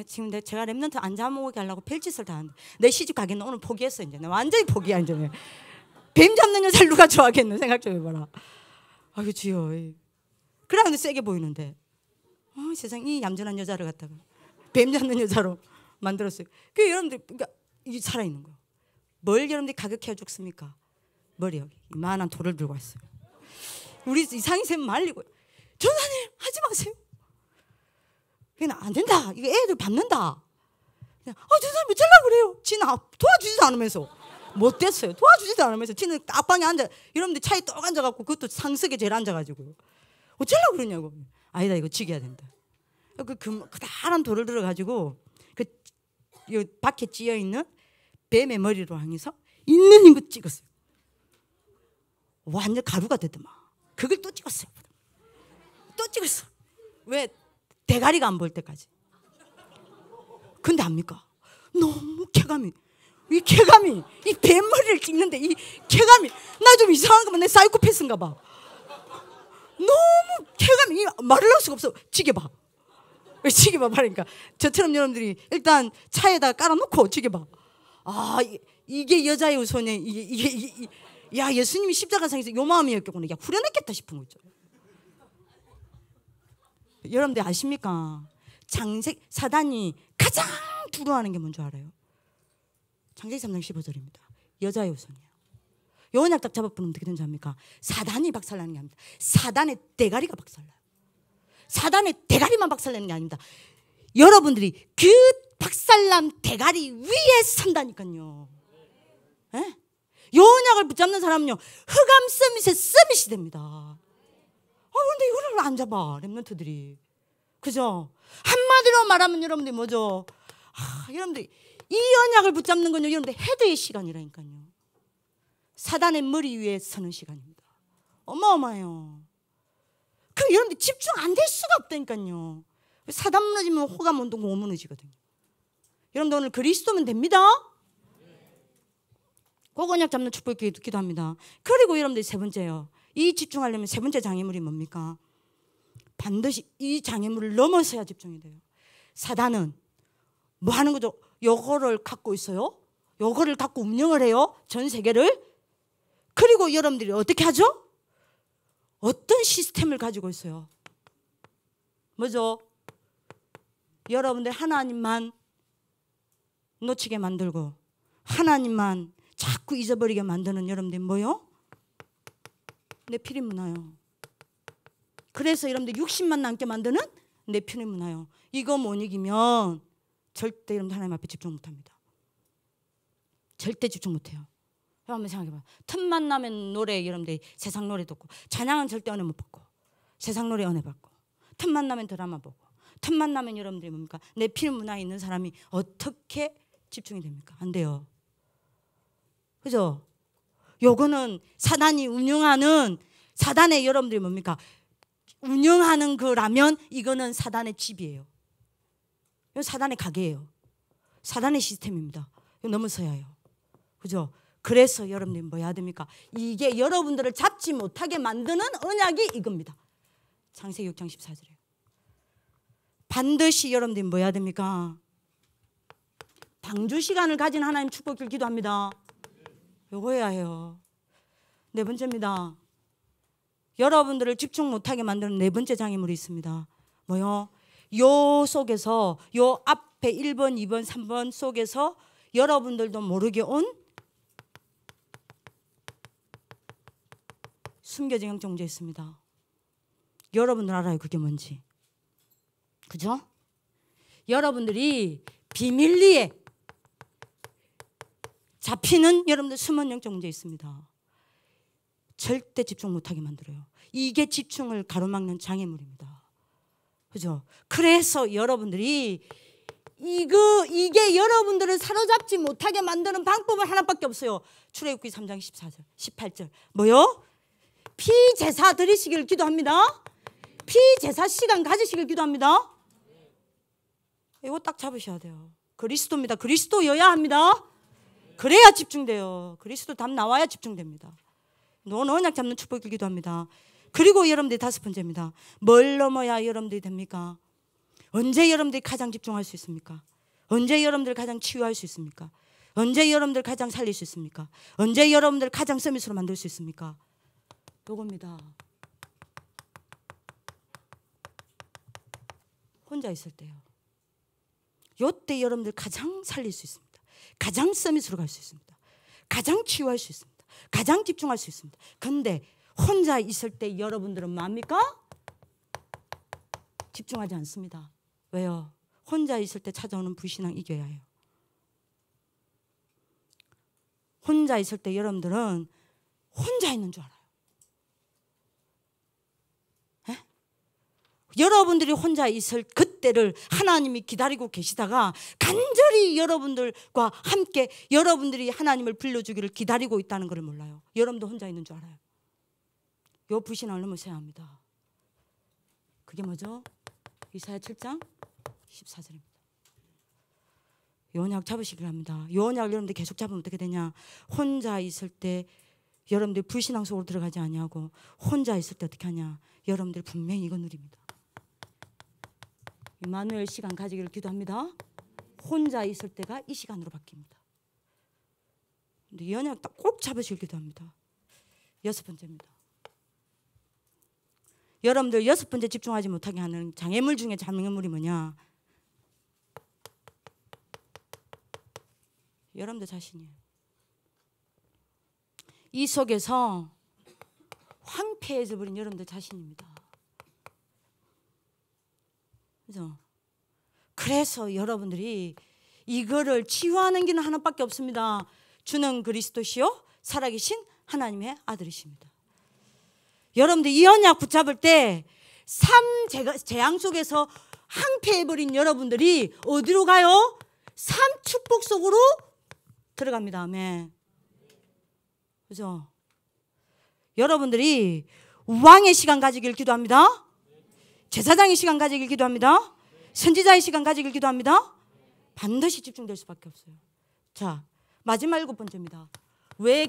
지금 제가 랩런트 안 잡아먹게 하려고 별짓을 다 하는데, 내 시집 가기는 오늘 포기했어. 이제 완전히 포기야. 이제 뱀 잡는 여자를 누가 좋아하겠노? 생각 좀 해봐라. 아이고 주여. 그러는데 세게 보이는데, 세상 이 얌전한 여자를 갖다가 뱀 잡는 여자로 만들었어요. 그 여러분들, 그러니까 이게 살아있는 거예요. 뭘 여러분들이 가격해 죽습니까? 머리 여기 이만한 돌을 들고 왔어요. 우리 이상희 쌤 말리고, 전사님 하지 마세요. 그냥 안 된다. 이거 애들 밟는다. 전사님 어쩌려고 그래요? 지는 도와주지도 않으면서. 못 됐어요. 도와주지도 않으면서. 지는 앞방에 앉아. 여러분들 차에 떡 앉아갖고, 그것도 상석에 제일 앉아가지고. 어쩌려고 그러냐고. 아니다, 이거 죽여야 된다. 그다란 돌을 들어가지고 이 밖에 찌어있는 뱀의 머리로 향해서 있는 힘껏 찍었어요. 완전 가루가 되더만. 그걸 또 찍었어요. 또 찍었어. 왜? 대가리가 안 보일 때까지. 근데 압니까? 너무 쾌감이, 이 뱀머리를 찍는데 이 쾌감이, 나 좀 이상한가 봐. 내 사이코패스인가 봐. 너무 쾌감이, 말을 할 수가 없어. 지겨봐. 지겨봐. 그러니까 저처럼 여러분들이 일단 차에다 깔아놓고 지겨봐. 이게 여자의 우선에 이게 야, 예수님이 십자가상에서 요 마음이었겠구나. 야, 후련했겠다 싶은 거 있죠. 여러분들 아십니까? 사단이 가장 두려워하는 게 뭔지 알아요? 창세기 3장 15절입니다. 여자의 우선이에요. 요언약 딱 잡아보면 어떻게 되는지 압니까? 사단이 박살나는 게 아닙니다. 사단의 대가리가 박살나요. 사단의 대가리만 박살내는 게 아닙니다. 여러분들이 그 박살난 대가리 위에 산다니까요. 예? 요언약을 붙잡는 사람은요, 흑암 서밋에 서밋이 됩니다. 근데 이거를 안 잡아, 랩런트들이. 그죠? 한마디로 말하면 여러분들이 뭐죠? 여러분들이 이 언약을 붙잡는 건요, 여러분들 헤드의 시간이라니까요. 사단의 머리 위에 서는 시간입니다. 어마어마해요. 그럼 여러분들 집중 안 될 수가 없다니까요. 사단 무너지면 호감 운동 못 무너지거든요. 여러분들 오늘 그리스도면 됩니다. 꼭 언약 잡는 축복 기도합니다. 그리고 여러분들 세 번째요. 이 집중하려면 세 번째 장애물이 뭡니까? 반드시 이 장애물을 넘어서야 집중이 돼요. 사단은 뭐 하는 거죠? 요거를 갖고 있어요. 요거를 갖고 운영을 해요. 전 세계를. 그리고 여러분들이 어떻게 하죠? 어떤 시스템을 가지고 있어요? 뭐죠? 여러분들 하나님만 놓치게 만들고 하나님만 자꾸 잊어버리게 만드는 여러분들이 뭐요? 네피림 문화요. 그래서 여러분들 육신만 남게 만드는 네피림 문화요. 이거 못 이기면 절대 여러분들 하나님 앞에 집중 못합니다. 절대 집중 못해요. 한번 생각해봐. 틈만 나면 노래 여러분들 세상 노래 듣고 찬양은 절대 은혜 못 받고 세상 노래 은혜 받고 틈만 나면 드라마 보고 틈만 나면 여러분들이 뭡니까? 내 필 문화에 있는 사람이 어떻게 집중이 됩니까? 안 돼요. 그죠? 요거는 사단이 운영하는 사단의 여러분들이 뭡니까? 운영하는 거라면 이거는 사단의 집이에요. 이건 사단의 가게예요. 사단의 시스템입니다. 이거 넘어서야 해요. 그죠? 그래서 여러분들이 뭐 해야 됩니까? 이게 여러분들을 잡지 못하게 만드는 언약이 이겁니다. 창세기 6장 14절이에요. 반드시 여러분들이 뭐 해야 됩니까? 방주 시간을 가진 하나님 축복을 기도합니다. 요거 해야 해요. 네 번째입니다. 여러분들을 집중 못하게 만드는 네 번째 장애물이 있습니다. 뭐요? 요 속에서 요 앞에 1번, 2번, 3번 속에서 여러분들도 모르게 온 숨겨진 영적 문제 있습니다. 여러분들 알아요 그게 뭔지. 그죠? 여러분들이 비밀리에 잡히는 여러분들 숨은 영적 문제 있습니다. 절대 집중 못하게 만들어요. 이게 집중을 가로막는 장애물입니다. 그죠? 그래서 여러분들이 이게 여러분들을 사로잡지 못하게 만드는 방법은 하나밖에 없어요. 출애굽기 3장 14절, 18절. 뭐요? 피제사 드리시기를 기도합니다. 피제사 시간 가지시길 기도합니다. 이거 딱 잡으셔야 돼요. 그리스도입니다. 그리스도여야 합니다. 그래야 집중돼요. 그리스도 답 나와야 집중됩니다. 너는 언약 잡는 축복을 기도합니다. 그리고 여러분들이 다섯 번째입니다. 뭘 넘어야 여러분들이 됩니까? 언제 여러분들이 가장 집중할 수 있습니까? 언제 여러분들 가장 치유할 수 있습니까? 언제 여러분들 가장 살릴 수 있습니까? 언제 여러분들 가장 서밋으로 만들 수 있습니까? 요겁니다. 혼자 있을 때요. 요때 여러분들 가장 살릴 수 있습니다. 가장 서밋으로 갈 수 있습니다. 가장 치유할 수 있습니다. 가장 집중할 수 있습니다. 근데 혼자 있을 때 여러분들은 뭡니까? 집중하지 않습니다. 왜요? 혼자 있을 때 찾아오는 불신앙 이겨야 해요. 혼자 있을 때 여러분들은 혼자 있는 줄 알아요. 에? 여러분들이 혼자 있을 그때를 하나님이 기다리고 계시다가 간절히 여러분들과 함께 여러분들이 하나님을 불러주기를 기다리고 있다는 것을 몰라요. 여러분도 혼자 있는 줄 알아요. 요 불신앙을 넘어서야 합니다. 그게 뭐죠? 이사야 7장 14절입니다. 요 언약 잡으시길 합니다. 요 언약을 여러분들 계속 잡으면 어떻게 되냐? 혼자 있을 때 여러분들 불신앙 속으로 들어가지 아니하고 혼자 있을 때 어떻게 하냐? 여러분들 분명히 이거 누립니다. 임마누엘 시간 가지기를 기도합니다. 혼자 있을 때가 이 시간으로 바뀝니다. 근데 이 언약 꼭 잡으시길 기도합니다. 여섯 번째입니다. 여러분들 여섯 번째 집중하지 못하게 하는 장애물 중에 장애물이 뭐냐? 여러분들 자신이에요. 이 속에서 황폐해져 버린 여러분들 자신입니다. 그죠? 그래서 여러분들이 이거를 치유하는 길은 하나밖에 없습니다. 주는 그리스도시요 살아계신 하나님의 아들이십니다. 여러분들 이 언약 붙잡을 때 삶 재앙 속에서 황폐해버린 여러분들이 어디로 가요? 삶 축복 속으로 들어갑니다. 아멘. 그죠? 여러분들이 왕의 시간 가지길 기도합니다. 제사장의 시간 가지길 기도합니다. 선지자의 시간 가지길 기도합니다. 반드시 집중될 수밖에 없어요. 자, 마지막 일곱 번째입니다. 왜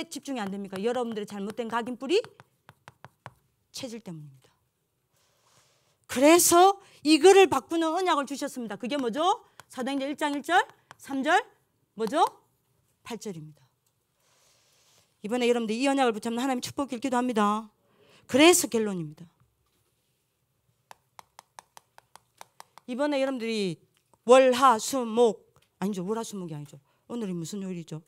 집중이 안 됩니까? 여러분들의 잘못된 각인뿌리 체질 때문입니다. 그래서 이거를 바꾸는 언약을 주셨습니다. 그게 뭐죠? 사도행전 1장 1절, 3절, 뭐죠? 8절입니다. 이번에 여러분들 이 언약을 붙잡는 하나님 축복을 기도합니다. 그래서 결론입니다. 이번에 여러분들이 월, 하, 수, 목 아니죠. 월, 하, 수, 목이 아니죠. 오늘이 무슨 요일이죠?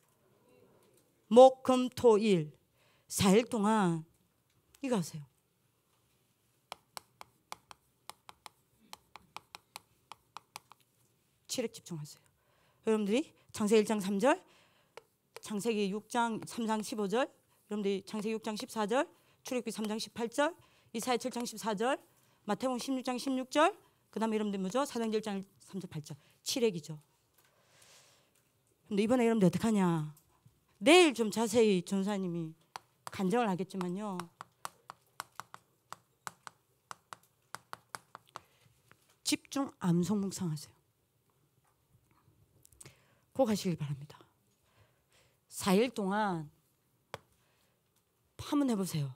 목, 금, 토, 일 4일 동안 이거 하세요. 칠흑 집중하세요. 여러분들이 창세기 1장 3절 창세기 6장 3장 15절, 여러분들 창세기 6장 14절, 출애굽기 3장 18절, 이사야 7장 14절, 마태복음 16장 16절, 그 다음에 여러분들 뭐죠? 사도행전 1장 3절 8절. 칠획이죠. 근데 이번에 여러분들 어떻게 하냐? 내일 좀 자세히 전사님이 간증을 하겠지만요, 집중 암송 묵상하세요. 꼭 하시길 바랍니다. 4일 동안 파문해 보세요.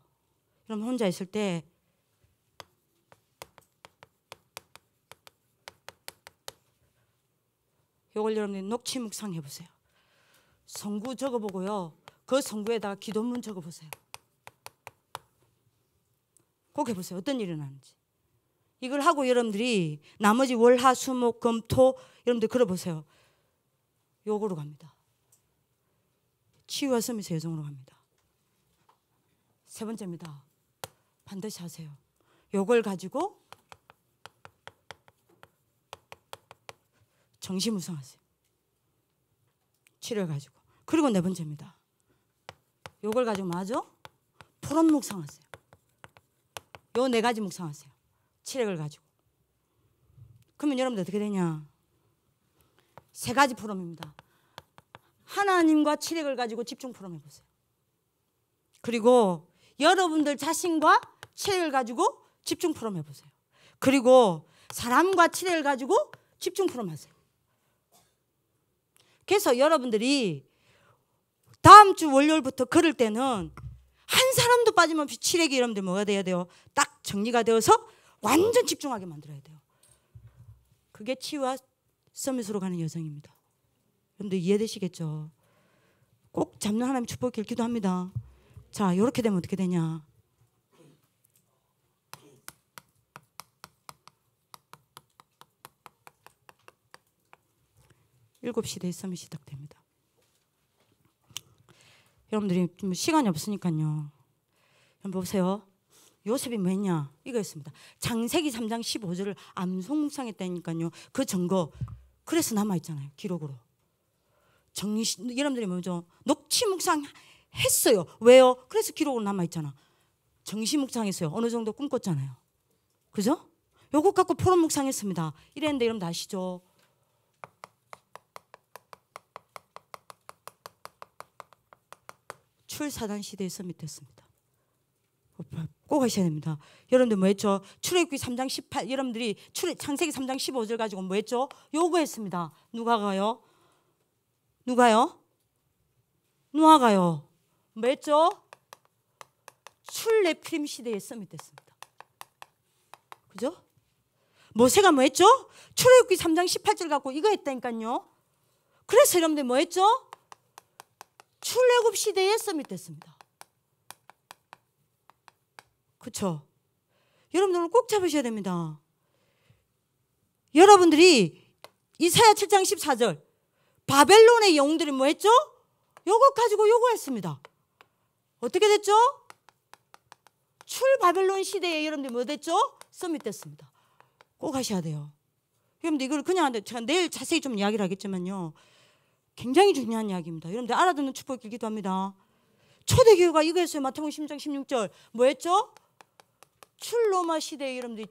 여러분 혼자 있을 때 요걸 여러분들 녹취 묵상해 보세요. 성구 적어보고요, 그 성구에다가 기도문 적어보세요. 꼭 해보세요. 어떤 일이 나는지. 이걸 하고 여러분들이 나머지 월, 화, 수, 목, 금, 토 여러분들 걸어보세요. 요거로 갑니다. 치유와 서밋의 여정으로 갑니다. 세 번째입니다. 반드시 하세요. 요걸 가지고 정시무성하세요. 치료를 가지고. 그리고 네 번째입니다. 요걸 가지고 뭐하죠? 포럼 묵상하세요. 요 네 가지 묵상하세요. 칠액을 가지고. 그러면 여러분들 어떻게 되냐? 세 가지 포럼입니다. 하나님과 칠액을 가지고 집중 포럼 해보세요. 그리고 여러분들 자신과 칠액을 가지고 집중 포럼 해보세요. 그리고 사람과 칠액을 가지고 집중 포럼 하세요. 그래서 여러분들이 다음 주 월요일부터 걸을 때는 한 사람도 빠짐없이 칠액이 여러분들 뭐가 돼야 돼요? 딱 정리가 되어서 완전 집중하게 만들어야 돼요. 그게 치유와 서밋으로 가는 여정입니다. 여러분들 이해되시겠죠? 꼭 잡는 하나님 축복을 기도합니다. 자, 이렇게 되면 어떻게 되냐? 일곱 시대에 서밋이 시작됩니다. 여러분들이 좀 시간이 없으니까요. 여러분 보세요. 요셉이 뭐 했냐? 이거였습니다. 창세기 3장 15절을 암송 묵상했다니까요. 그 증거 그래서 남아있잖아요. 기록으로. 여러분들이 뭐죠? 녹취 묵상 했어요. 왜요? 그래서 기록으로 남아있잖아. 정시 묵상했어요. 어느 정도 꿈꿨잖아요. 그죠? 요것 갖고 포럼 묵상했습니다. 이랬는데 여러분들 아시죠? 출사단 시대에 서밋됐습니다. 꼭 하셔야 됩니다. 여러분들 뭐 했죠? 출애굽기 3장 18 여러분들이 창세기 3장 15절 가지고 뭐 했죠? 요거 했습니다. 누가가요? 누가요? 누가가요? 뭐 했죠? 출레피림 시대에 서밋됐습니다. 그죠? 모세가 뭐 했죠? 출애굽기 3장 18절 갖고 이거 했다니까요. 그래서 여러분들 뭐 했죠? 출애굽 시대에 서밋됐습니다. 그렇죠? 여러분들 꼭 잡으셔야 됩니다. 여러분들이 이사야 7장 14절 바벨론의 영웅들이 뭐 했죠? 요거 가지고 요거 했습니다. 어떻게 됐죠? 출바벨론 시대에 여러분들 뭐 됐죠? 서밋됐습니다. 꼭 하셔야 돼요. 여러분들 이걸 그냥 제가 내일 자세히 좀 이야기를 하겠지만요. 굉장히 중요한 이야기입니다. 여러분들 알아듣는 축복 길기도 합니다. 초대교회가 이거 했어요. 마태복음 16장 16절 뭐 했죠? 출로마 시대에 여러분들이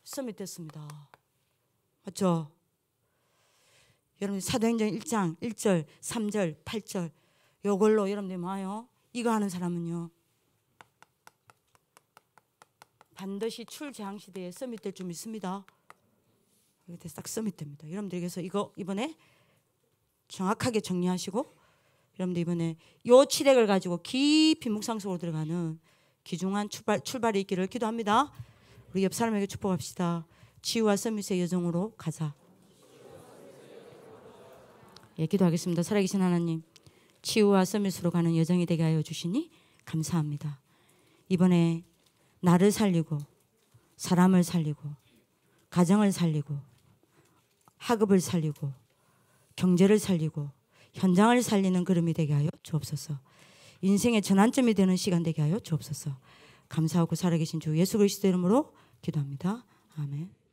서밋됐습니다. 맞죠? 여러분 사도행전 1장 1절 3절 8절 요걸로 여러분들 뭐예요? 이거 하는 사람은요 반드시 출재앙 시대에 서밋될 줄 믿습니다. 이렇게 딱 서밋됩니다. 여러분들께서 이거 이번에 정확하게 정리하시고 여러분들 이번에 요 칠액을 가지고 깊이 묵상 속으로 들어가는 귀중한 출발이 있기를 기도합니다. 우리 옆 사람에게 축복합시다. 치유와 서밋의 여정으로 가자. 예, 기도하겠습니다. 살아계신 하나님, 치유와 서밋으로 가는 여정이 되게 하여 주시니 감사합니다. 이번에 나를 살리고 사람을 살리고 가정을 살리고 학업을 살리고 경제를 살리고 현장을 살리는 걸음이 되게 하여 주옵소서. 인생의 전환점이 되는 시간 되게 하여 주옵소서. 감사하고 살아계신 주 예수 그리스도 이름으로 기도합니다. 아멘.